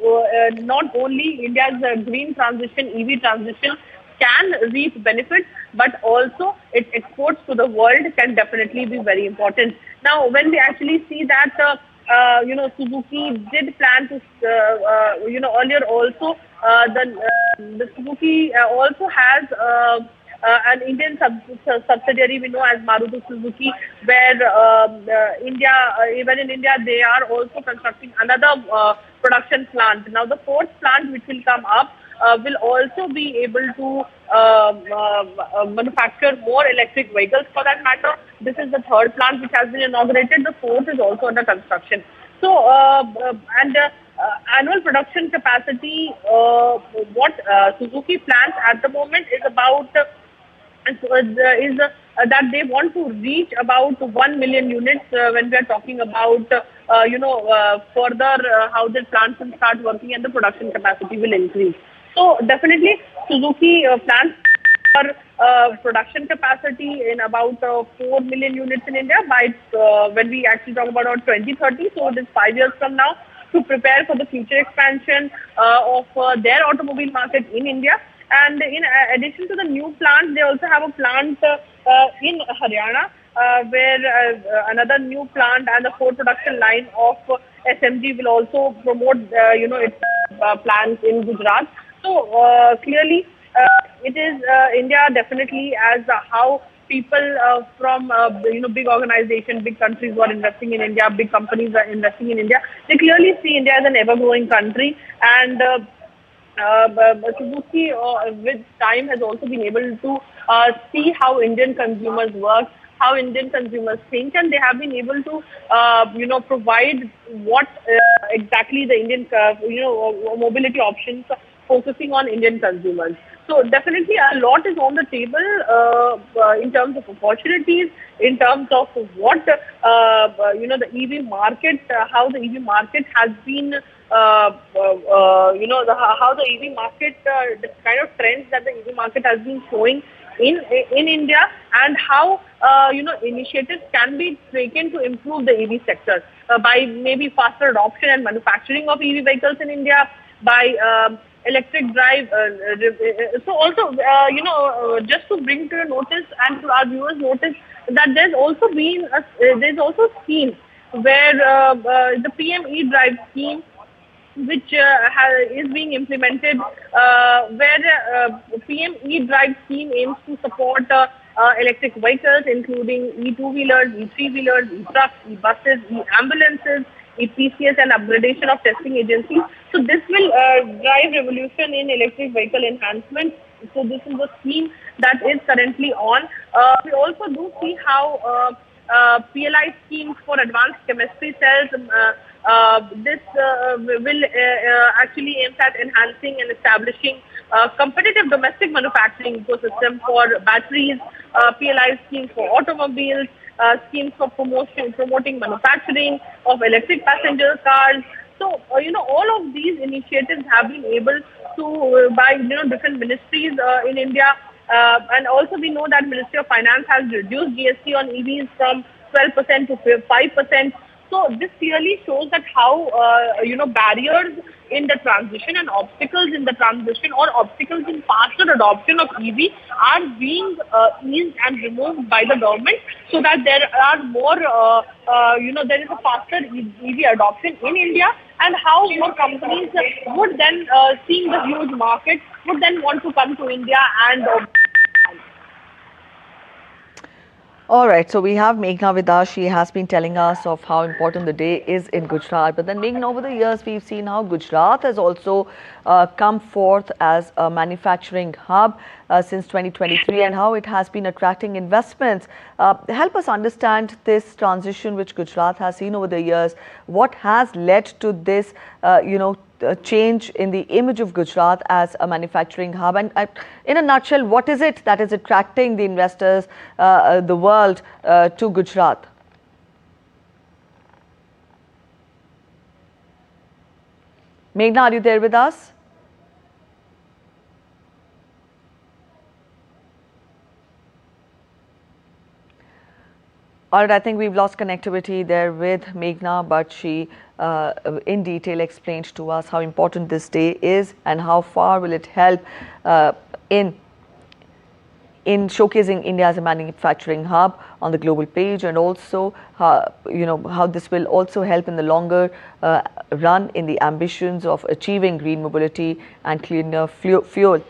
not only India's green transition, EV transition can reap benefits, but also its exports to the world can definitely be very important. Now, when we actually see that Suzuki did plan to, earlier also, the Suzuki also has an Indian subsidiary we know as Maruti Suzuki, where even in India, they are also constructing another production plant. Now, the fourth plant which will come up will also be able to manufacture more electric vehicles for that matter. This is the third plant which has been inaugurated. The fourth is also under construction. So, annual production capacity, what Suzuki plans at the moment is about that they want to reach about 1 million units when we are talking about further how the plants will start working and the production capacity will increase. So definitely Suzuki plans for production capacity in about 4 million units in India by when we actually talk about 2030. So it is 5 years from now to prepare for the future expansion of their automobile market in India. And in addition to the new plant, they also have a plant in Haryana where another new plant and the fourth production line of SMG will also promote its plans in Gujarat. So clearly, it is India definitely as how people from big organizations, big countries who are investing in India, big companies are investing in India. They clearly see India as an ever-growing country, and Suzuki with time has also been able to see how Indian consumers work, how Indian consumers think, and they have been able to provide what exactly the Indian mobility options focusing on Indian consumers. So definitely a lot is on the table in terms of opportunities, in terms of what the EV market, how the EV market has been, how the EV market, the kind of trends that the EV market has been showing in India, and how initiatives can be taken to improve the EV sector by maybe faster adoption and manufacturing of EV vehicles in India, by electric drive. So also, just to bring to your notice and to our viewers notice that there's also been there's also a scheme where the PM e-drive scheme, which is being implemented, where PM e-drive scheme aims to support electric vehicles, including e-two-wheelers, e-three-wheelers, e-trucks, e-buses, e-ambulances, e-PCS, and upgradation of testing agencies. So this will drive revolution in electric vehicle enhancement. So this is a scheme that is currently on. We also do see how PLI schemes for advanced chemistry cells, this will actually aim at enhancing and establishing competitive domestic manufacturing ecosystem for batteries, PLI schemes for automobiles, schemes for promoting manufacturing of electric passenger cars. So, all of these initiatives have been able to, by, different ministries in India. And also we know that Ministry of Finance has reduced GST on EVs from 12% to 5%. So this clearly shows that how, barriers in the transition and obstacles in the transition or obstacles in faster adoption of EV are being eased and removed by the government, so that there are more, there is a faster EV adoption in India, and how more companies would then, seeing the huge market, would then want to come to India and
All right, so we have Meghna with us. She has been telling us of how important the day is in Gujarat. But then, Meghna, over the years, we've seen how Gujarat has also come forth as a manufacturing hub since 2023, and how it has been attracting investments. Help us understand this transition which Gujarat has seen over the years. What has led to this, change in the image of Gujarat as a manufacturing hub? And in a nutshell, what is it that is attracting the investors, the world, to Gujarat? Meghna, are you there with us? All right, I think we've lost connectivity there with Meghna, but she in detail explained to us how important this day is and how far will it help in showcasing India as a manufacturing hub on the global page, and also how this will also help in the longer run in the ambitions of achieving green mobility and cleaner fuel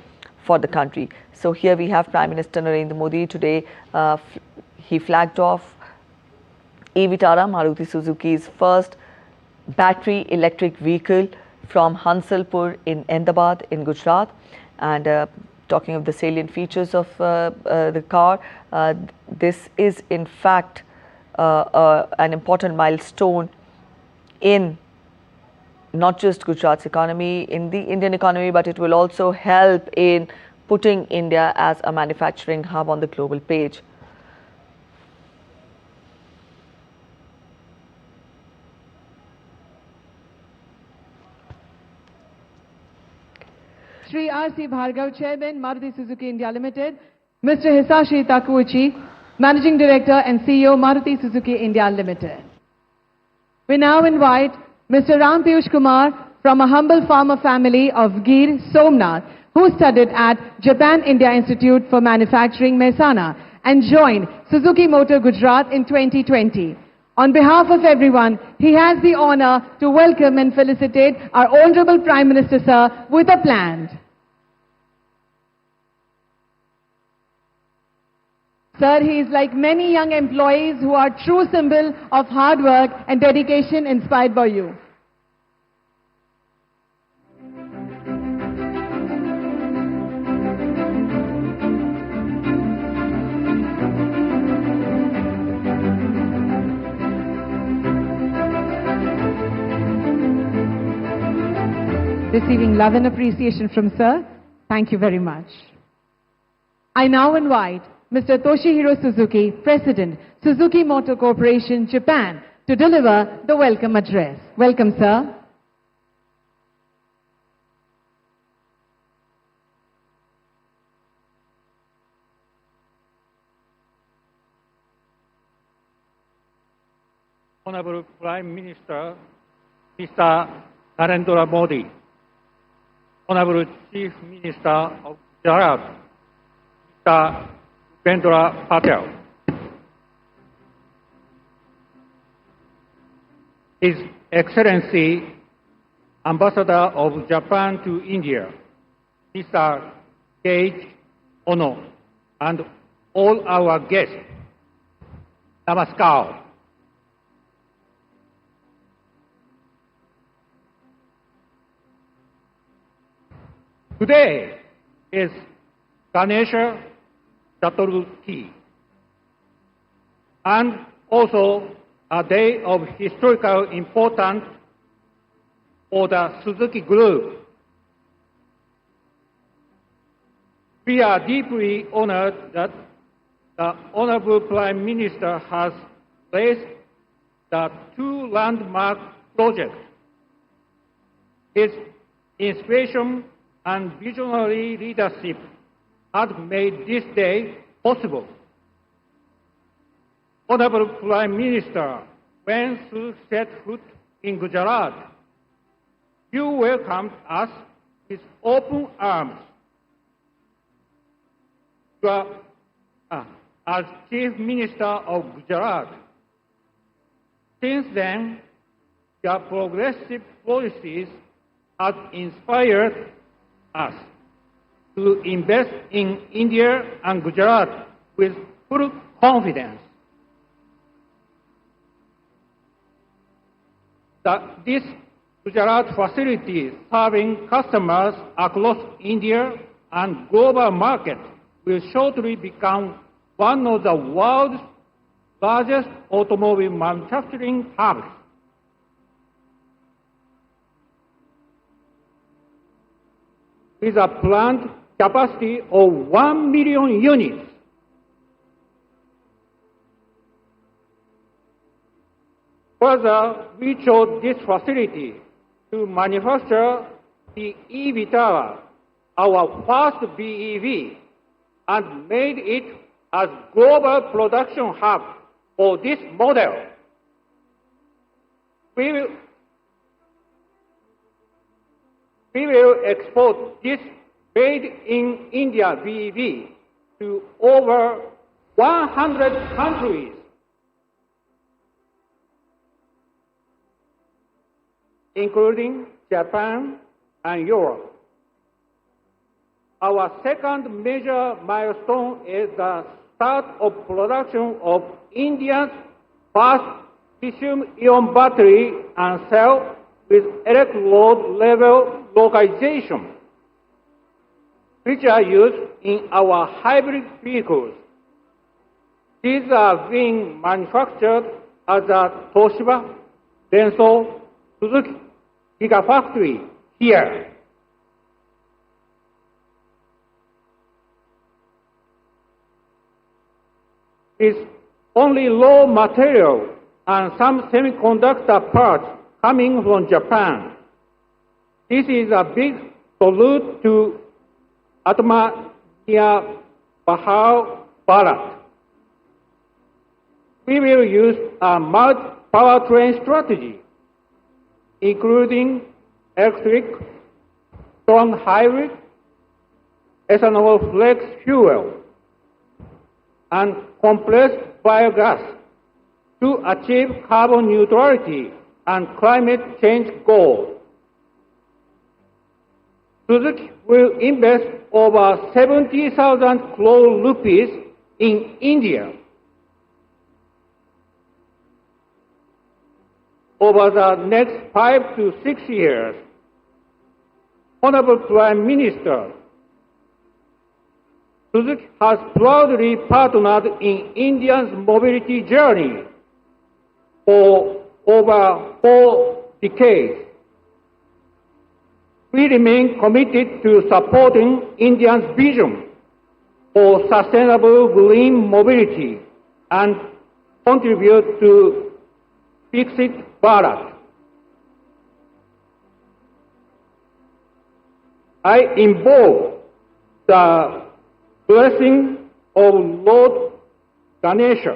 for the country. So here we have Prime Minister Narendra Modi today. He flagged off e-Vitara, Maruti Suzuki's first battery electric vehicle from Hansalpur in Ahmedabad in Gujarat. And talking of the salient features of the car, this is in fact an important milestone in not just Gujarat's economy, in the Indian economy, but it will also help in putting India as a manufacturing hub on the global page.
Shri R.C. Bhargav, Chairman, Maruti Suzuki India Limited. Mr. Hisashi Takuchi, Managing Director and CEO, Maruti Suzuki India Limited. We now invite Mr. Ram Piyush Kumar from a humble farmer family of Gir, Somnath, who studied at Japan India Institute for Manufacturing, Mehsana, and joined Suzuki Motor Gujarat in 2020. On behalf of everyone, he has the honor to welcome and felicitate our Honorable Prime Minister, sir, with a plant. Sir, he is like many young employees who are true symbol of hard work and dedication inspired by you. Receiving love and appreciation from sir. Thank you very much. I now invite Mr. Toshihiro Suzuki, President, Suzuki Motor Corporation, Japan, to deliver the welcome address. Welcome, sir.
Honorable Prime Minister, Mr. Narendra Modi, Honorable Chief Minister of Gujarat, Mr. Bhupendra Patel, His Excellency Ambassador of Japan to India, Mr. Keiichi Ono, and all our guests. Namaskar. Today is Ganesha Chaturthi and also a day of historical importance for the Suzuki Group. We are deeply honored that the Honorable Prime Minister has placed the two landmark projects. His inspiration and visionary leadership has made this day possible. Honorable Prime Minister, when you set foot in Gujarat, you welcomed us with open arms. As Chief Minister of Gujarat, since then, your progressive policies have inspired us to invest in India and Gujarat with full confidence. This Gujarat facility serving customers across India and global markets will shortly become one of the world's largest automobile manufacturing hubs. With a planned capacity of 1 million units. Further, we chose this facility to manufacture the e-Vitara, our first BEV, and made it as global production hub for this model. We will export this made in India BEV to over 100 countries. Including Japan and Europe. Our second major milestone is the start of production of India's first lithium-ion battery and cell with electrode level localization, which are used in our hybrid vehicles. These are being manufactured at the Toshiba, Denso, Suzuki Gigafactory here. It's only raw material and some semiconductor parts coming from Japan. This is a big salute to Atmanirbhar Bharat. We will use a multi-powertrain strategy, including electric, strong hybrid, ethanol flex fuel, and compressed biogas to achieve carbon neutrality and climate change goals. Suzuki will invest over 70,000 crore rupees in India over the next 5 to 6 years. Honorable Prime Minister, Suzuki has proudly partnered in India's mobility journey for over 4 decades. We remain committed to supporting India's vision for sustainable green mobility and contribute to Viksit Bharat. I invoke the blessing of Lord Ganesha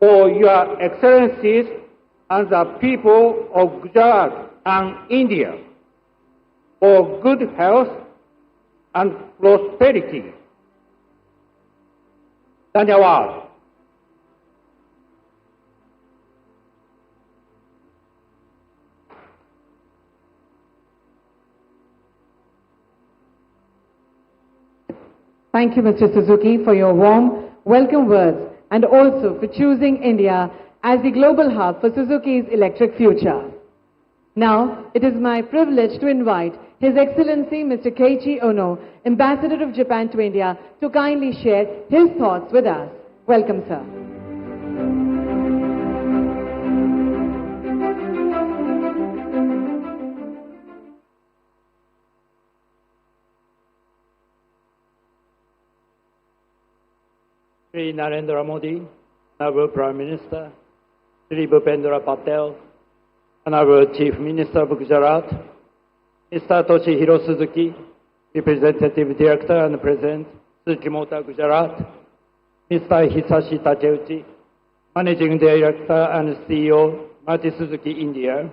for your excellencies and the people of Gujarat and India for good health and prosperity. Dhanyawad.
Thank thank you, Mr. Suzuki, for your warm welcome words and also for choosing India as the global hub for Suzuki's electric future. Now, it is my privilege to invite His Excellency Mr. Keiichi Ono, Ambassador of Japan to India, to kindly share his thoughts with us. Welcome, sir.
Shri Narendra Modi, Honorable Prime Minister, Shri Bhupendra Patel, Honorable Chief Minister of Gujarat, Mr. Toshihiro Suzuki, Representative Director and President, Suzuki Motor Gujarat, Mr. Hisashi Takeuchi, Managing Director and CEO, Maruti Suzuki India,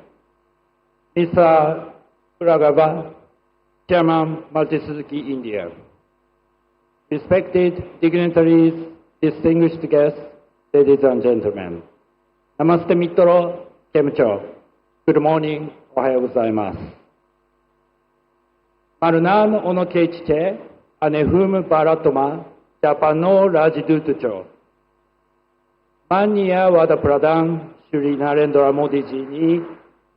Mr. Kuragawa, Chairman, Maruti Suzuki India. Respected dignitaries, distinguished guests, ladies and gentlemen. Namaste mitro, kemcho. Good morning, ohayo gozaimasu. Maru naam Ono Keiichi che, ane hum baratoma, Japan no Rajduta cho. Manya Vada Pradhan, Shri Narendra Modi ji ni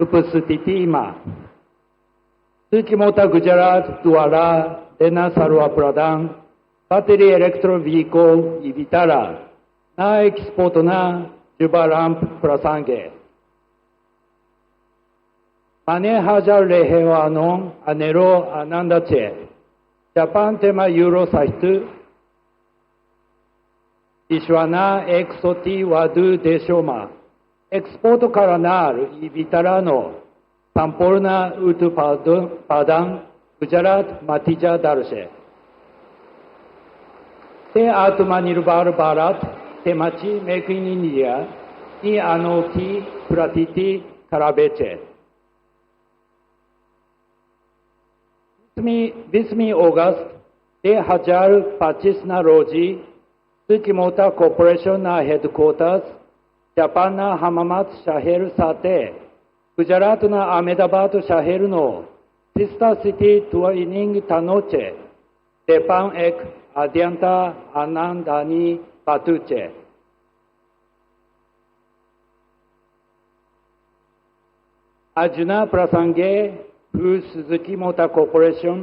उपस्थिति में Suzuki motor Gujarat द्वारा देना सर्व प्रदान battery electric vehicle e-Vitara ना export ना शुभारंभ प्रसंगे माने हजार रहेवानो अनेरो आनंद छे जापान तेमा यूरो सहित विश्वना 100 વધુ દેશોમાં एक्सपोर्ट करनार e-Vitara નો સંપૂર્ણ ઉત્પાદન ગુજરાત માંથી જશે તે આત્મનિર્ભર ભારત તેમજ મેક ઇન ઇન્ડિયા ની અનોખી પ્રતીતિ કરાવે છે 20 ઓગસ્ટ 2025 ના રોજ સુઝુકી મોટર કોર્પોરેશનના હેડક્વાર્ટર્સ જાપાનના હમામાત શહેર સાથે ગુજરાતના અહેમદાબાદ શહેરનો સિસ્ટર સિટી ટ્વિનિંગ થનો છે તે પણ એક અત્યંત આનંદની વાત છે આજના પ્રસંગે હું Suzuki motor corporation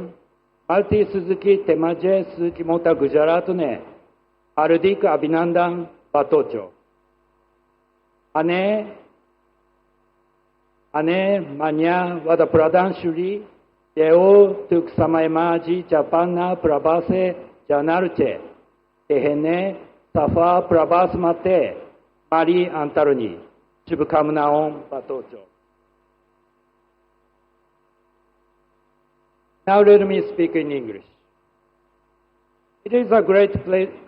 Maruti Suzuki તેમજ સુઝુકી મોટર ગુજરાતને હાર્દિક અભિનંદન પાઠવું છું અને માન્ય વડાપ્રધાન શ્રી તેઓ ટૂંક સમયમાં જ જાપાનના પ્રવાસે જનાર છે તેને સફળ પ્રવાસ માટે મારી અંતરની શુભકામનાઓ પાઠવું છું Now let me speak in English. It is a great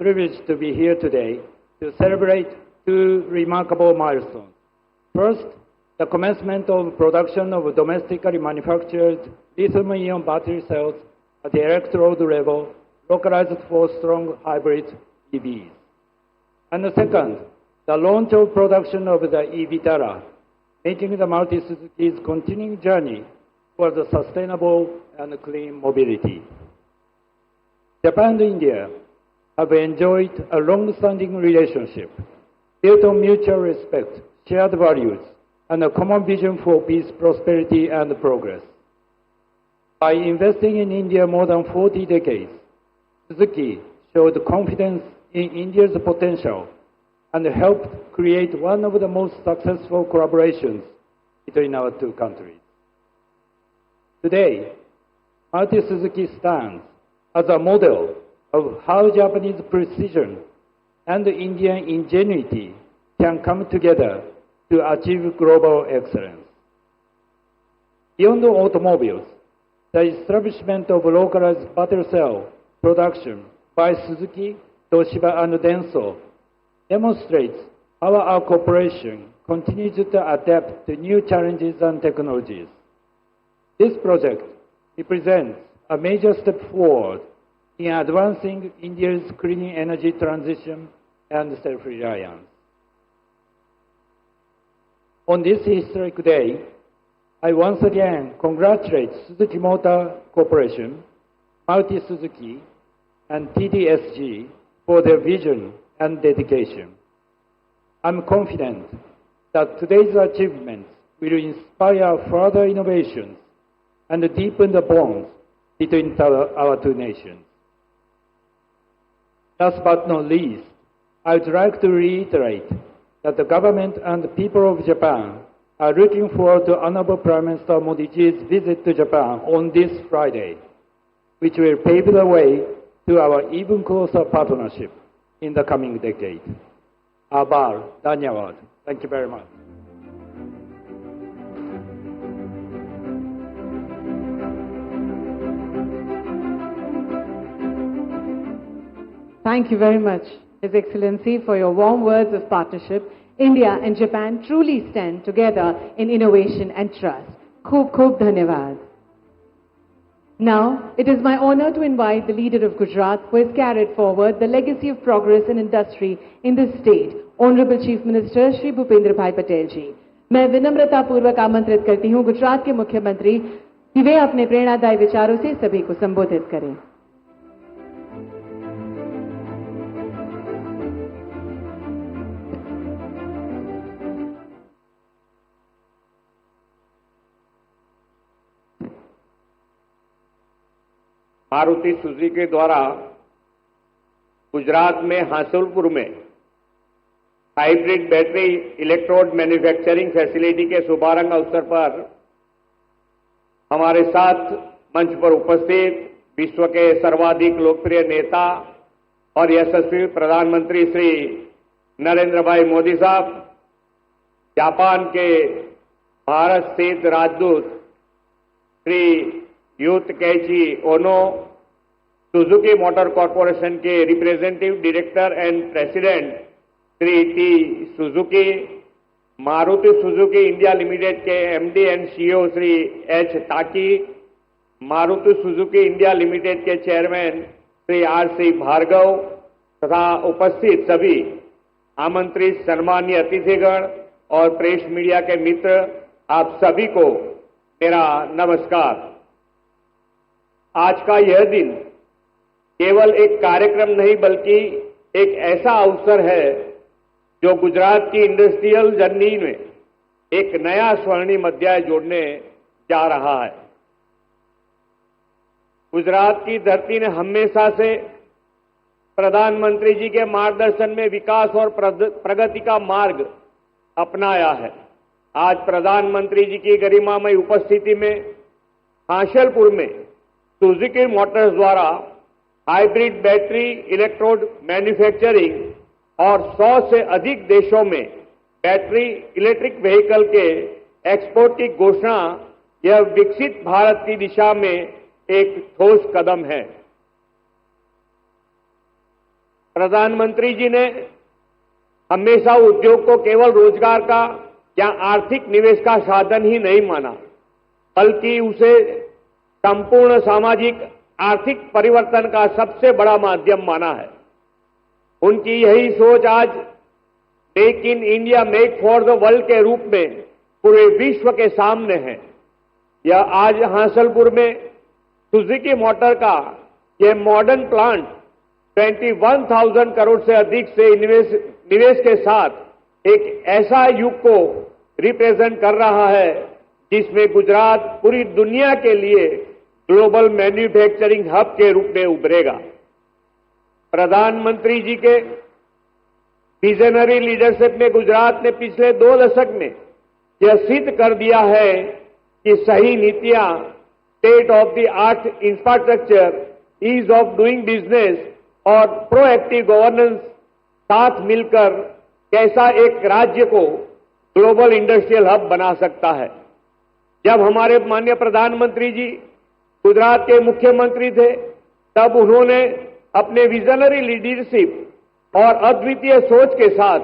privilege to be here today to celebrate two remarkable milestones. First, the commencement of production of domestically manufactured lithium-ion battery cells at the electrode level, localized for strong hybrid EVs. And the second, the launch of production of the e-Vitara, making the Maruti Suzuki's continuing journey towards a sustainable and clean mobility. Japan and India have enjoyed a long-standing relationship built on mutual respect, shared values, and a common vision for peace, prosperity, and progress. By investing in India more than 40 decades, Suzuki showed confidence in India's potential and helped create one of the most successful collaborations between our two countries. Today, Maruti Suzuki stands as a model of how Japanese precision and Indian ingenuity can come together to achieve global excellence. Beyond automobiles, the establishment of localized battery cell production by Suzuki, Toshiba, and Denso demonstrates how our cooperation continues to adapt to new challenges and technologies. This project represents a major step forward in advancing India's clean energy transition and self-reliance. On this historic day, I once again congratulate Suzuki Motor Corporation, Maruti Suzuki, and TDSG for their vision and dedication. I'm confident that today's achievements will inspire further innovations and deepen the bonds between our two nations. Last but not least, I would like to reiterate that the government and the people of Japan are looking forward to Honorable Prime Minister Modi's visit to Japan on this Friday, which will pave the way to our even closer partnership in the coming decade. Abar, Dhanyawad. Thank you very much.
Thank you very much, His Excellency, for your warm words of partnership. India and Japan truly stand together in innovation and trust. Khub khub dhanyavad. Now, it is my honor to invite the leader of Gujarat, who has carried forward the legacy of progress and industry in this state, Honorable Chief Minister Shri Bhupendra Bhai Patel ji. मैं विनम्रता पूर्वक आमंत्रित करती हूं गुजरात के मुख्यमंत्री कि वे अपने प्रेरणादायी विचारों से सभी को संबोधित करें।
मारुति सुजुकी द्वारा गुजरात में हांसलपुर में hybrid battery electrode manufacturing facility के शुभारंभ अवसर पर हमारे साथ मंच पर उपस्थित विश्व के सर्वाधिक लोकप्रिय नेता और यशस्वी प्रधानमंत्री श्री नरेंद्र भाई मोदी साहब, जापान के भारत स्थित राजदूत श्री यूत कैची ओनो, सुजुकी मोटर कॉरपोरेशन के representative director and president Shri T Suzuki, Maruti Suzuki India limited के MD and CEO Shri H ताकी, मारुति सुजुकी इंडिया लिमिटेड के चेयरमैन श्री आर.सी. भार्गव तथा उपस्थित सभी आमंत्रित सम्मानीय अतिथिगण और प्रेस मीडिया के मित्र, आप सभी को मेरा नमस्कार। आज का यह दिन केवल एक कार्यक्रम नहीं बल्कि एक ऐसा अवसर है जो गुजरात की इंडस्ट्रियल जर्नी में एक नया स्वर्णिम अध्याय जोड़ने जा रहा है। गुजरात की धरती ने हमेशा से प्रधानमंत्री जी के मार्गदर्शन में विकास और प्रगति का मार्ग अपनाया है। आज प्रधानमंत्री जी की गरिमामय उपस्थिति में हांसलपुर में सुजुकी मोटर्स द्वारा हाइब्रिड बैटरी इलेक्ट्रोड मैन्युफैक्चरिंग और 100 से अधिक देशों में बैटरी इलेक्ट्रिक व्हीकल के एक्सपोर्ट की घोषणा, यह विकसित भारत की दिशा में एक ठोस कदम है। प्रधानमंत्री जी ने हमेशा उद्योग को केवल रोजगार का या आर्थिक निवेश का साधन ही नहीं माना, बल्कि उसे संपूर्ण सामाजिक आर्थिक परिवर्तन का सबसे बड़ा माध्यम माना है। उनकी यही सोच आज make in India make for the world के रूप में पूरे विश्व के सामने है। यह आज हांसलपुर में सुजुकी मोटर का यह मॉडर्न प्लांट 21,000 करोड़ से अधिक से निवेश के साथ एक ऐसा युग को रिप्रेजेंट कर रहा है जिसमें गुजरात पूरी दुनिया के लिए ग्लोबल मैन्युफैक्चरिंग हब के रूप में उभरेगा। प्रधानमंत्री जी के विजनरी लीडरशिप में गुजरात ने पिछले 2 दशक में यह सिद्ध कर दिया है कि सही नीतियां, state of the art infrastructure, ease of doing business और प्रोएक्टिव गवर्नेंस साथ मिलकर कैसा एक राज्य को ग्लोबल इंडस्ट्रियल हब बना सकता है। जब हमारे माननीय प्रधानमंत्री जी गुजरात के मुख्यमंत्री थे, तब उन्होंने अपने विजनरी लीडरशिप और अद्वितीय सोच के साथ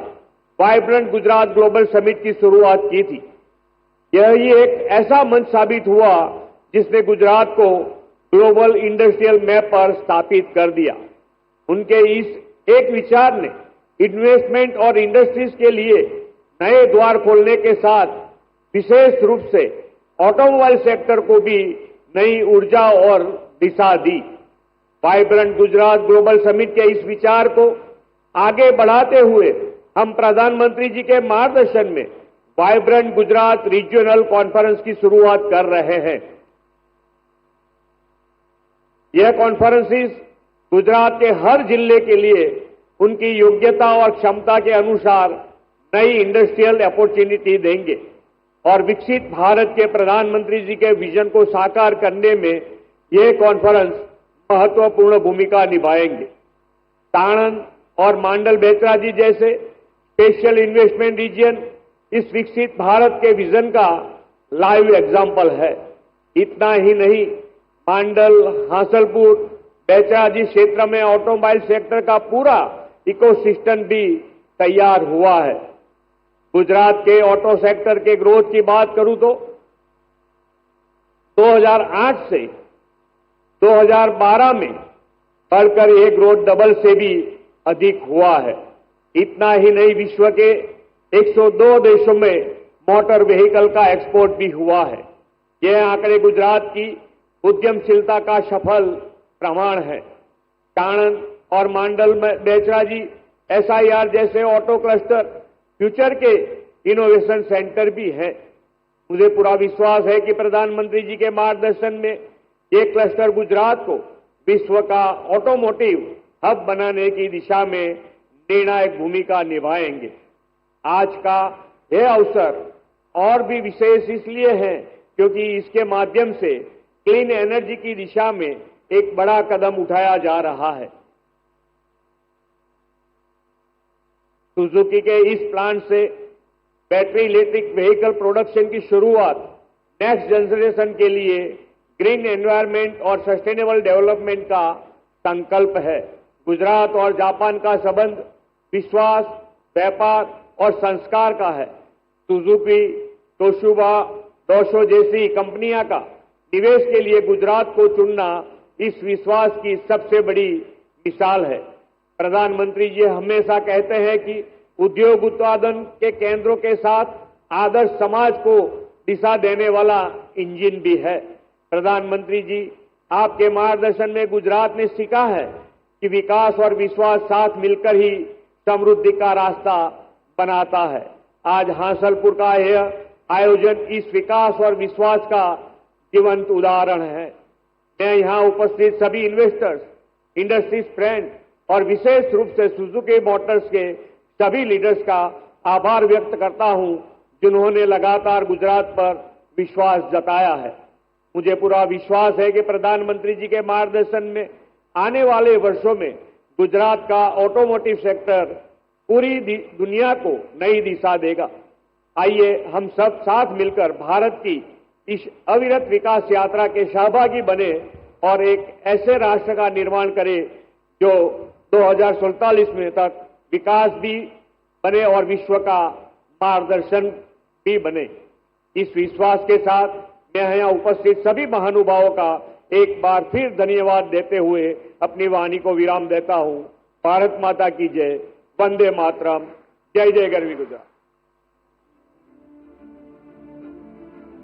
वाइब्रेंट गुजरात ग्लोबल समिट की शुरुआत की थी। यही एक ऐसा मंच साबित हुआ जिसने गुजरात को ग्लोबल इंडस्ट्रियल मैप पर स्थापित कर दिया। उनके इस एक विचार ने इन्वेस्टमेंट और इंडस्ट्रीज के लिए नए द्वार खोलने के साथ विशेष रूप से ऑटोमोबाइल सेक्टर को भी नई ऊर्जा और दिशा दी। वाइब्रेंट गुजरात ग्लोबल समिट के इस विचार को आगे बढ़ाते हुए हम प्रधानमंत्री जी के मार्गदर्शन में वाइब्रेंट गुजरात रीजनल कॉन्फ्रेंस की शुरुआत कर रहे हैं। यह कॉन्फ्रेंसिस गुजरात के हर जिले के लिए उनकी योग्यता और क्षमता के अनुसार नई इंडस्ट्रियल अपॉर्चुनिटी देंगे और विकसित भारत के प्रधानमंत्री जी के विजन को साकार करने में यह कॉन्फ्रेंस महत्वपूर्ण भूमिका निभाएंगे। साणंद और मांडल बेतराजी जैसे स्पेशल इन्वेस्टमेंट रीजन इस विकसित भारत के विजन का लाइव एग्जाम्पल है। इतना ही नहीं, मांडल, हांसलपुर, बेतराजी क्षेत्र में ऑटोमोबाइल सेक्टर का पूरा इकोसिस्टम भी तैयार हुआ है। गुजरात के ऑटो सेक्टर के ग्रोथ की बात करूं तो 2008 से 2012 में बढ़कर यह ग्रोथ डबल से भी अधिक हुआ है। इतना ही नहीं, विश्व के 102 देशों में मोटर व्हीकल का एक्सपोर्ट भी हुआ है। यह आंकड़े गुजरात की उद्यमशीलता का सफल प्रमाण है। साणंद और मांडल में बेचराजी SIR जैसे ऑटो क्लस्टर फ्यूचर के इनोवेशन सेंटर भी हैं। मुझे पूरा विश्वास है कि प्रधानमंत्री जी के मार्गदर्शन में ये क्लस्टर गुजरात को विश्व का ऑटोमोटिव हब बनाने की दिशा में निर्णायक भूमिका निभाएंगे। आज का यह अवसर और भी विशेष इसलिए है क्योंकि इसके माध्यम से क्लीन एनर्जी की दिशा में एक बड़ा कदम उठाया जा रहा है। सुजुकी के इस प्लांट से बैटरी इलेक्ट्रिक व्हीकल प्रोडक्शन की शुरुआत नेक्स्ट जनरेशन के लिए ग्रीन एनवायरनमेंट और सस्टेनेबल डेवलपमेंट का संकल्प है। गुजरात और जापान का संबंध विश्वास, व्यापार और संस्कार का है। सुजुकी, तोशिबा, डोशो जैसी कंपनियां का निवेश के लिए गुजरात को चुनना इस विश्वास की सबसे बड़ी मिसाल है। प्रधानमंत्री जी हमेशा कहते हैं कि उद्योग उत्पादन के केंद्रों के साथ आदर्श समाज को दिशा देने वाला इंजन भी है। प्रधानमंत्री जी, आपके मार्गदर्शन में गुजरात ने सीखा है कि विकास और विश्वास साथ मिलकर ही समृद्धि का रास्ता बनाता है। आज हांसलपुर का यह आयोजन इस विकास और विश्वास का जीवंत उदाहरण है। मैं यहां उपस्थित सभी इन्वेस्टर्स, इंडस्ट्रीज फ्रेंड और विशेष रूप से सुजुकी मोटर्स के सभी लीडर्स का आभार व्यक्त करता हूं, जिन्होंने लगातार गुजरात पर विश्वास जताया है। मुझे पूरा विश्वास है कि प्रधानमंत्री जी के मार्गदर्शन में आने वाले वर्षों में गुजरात का ऑटोमोटिव सेक्टर पूरी दुनिया को नई दिशा देगा। आइए हम सब साथ मिलकर भारत की इस अविरत विकास यात्रा के सहभागी बने और एक ऐसे राष्ट्र का निर्माण करें जो 2047 में तक विकास भी बने और विश्व का मार्गदर्शन भी बने। इस विश्वास के साथ मैं यहाँ उपस्थित सभी महानुभावों का एक बार फिर धन्यवाद देते हुए अपनी वाणी को विराम देता हूँ। भारत माता की जय, वंदे मातरम, जय जय गरवी गुजरात।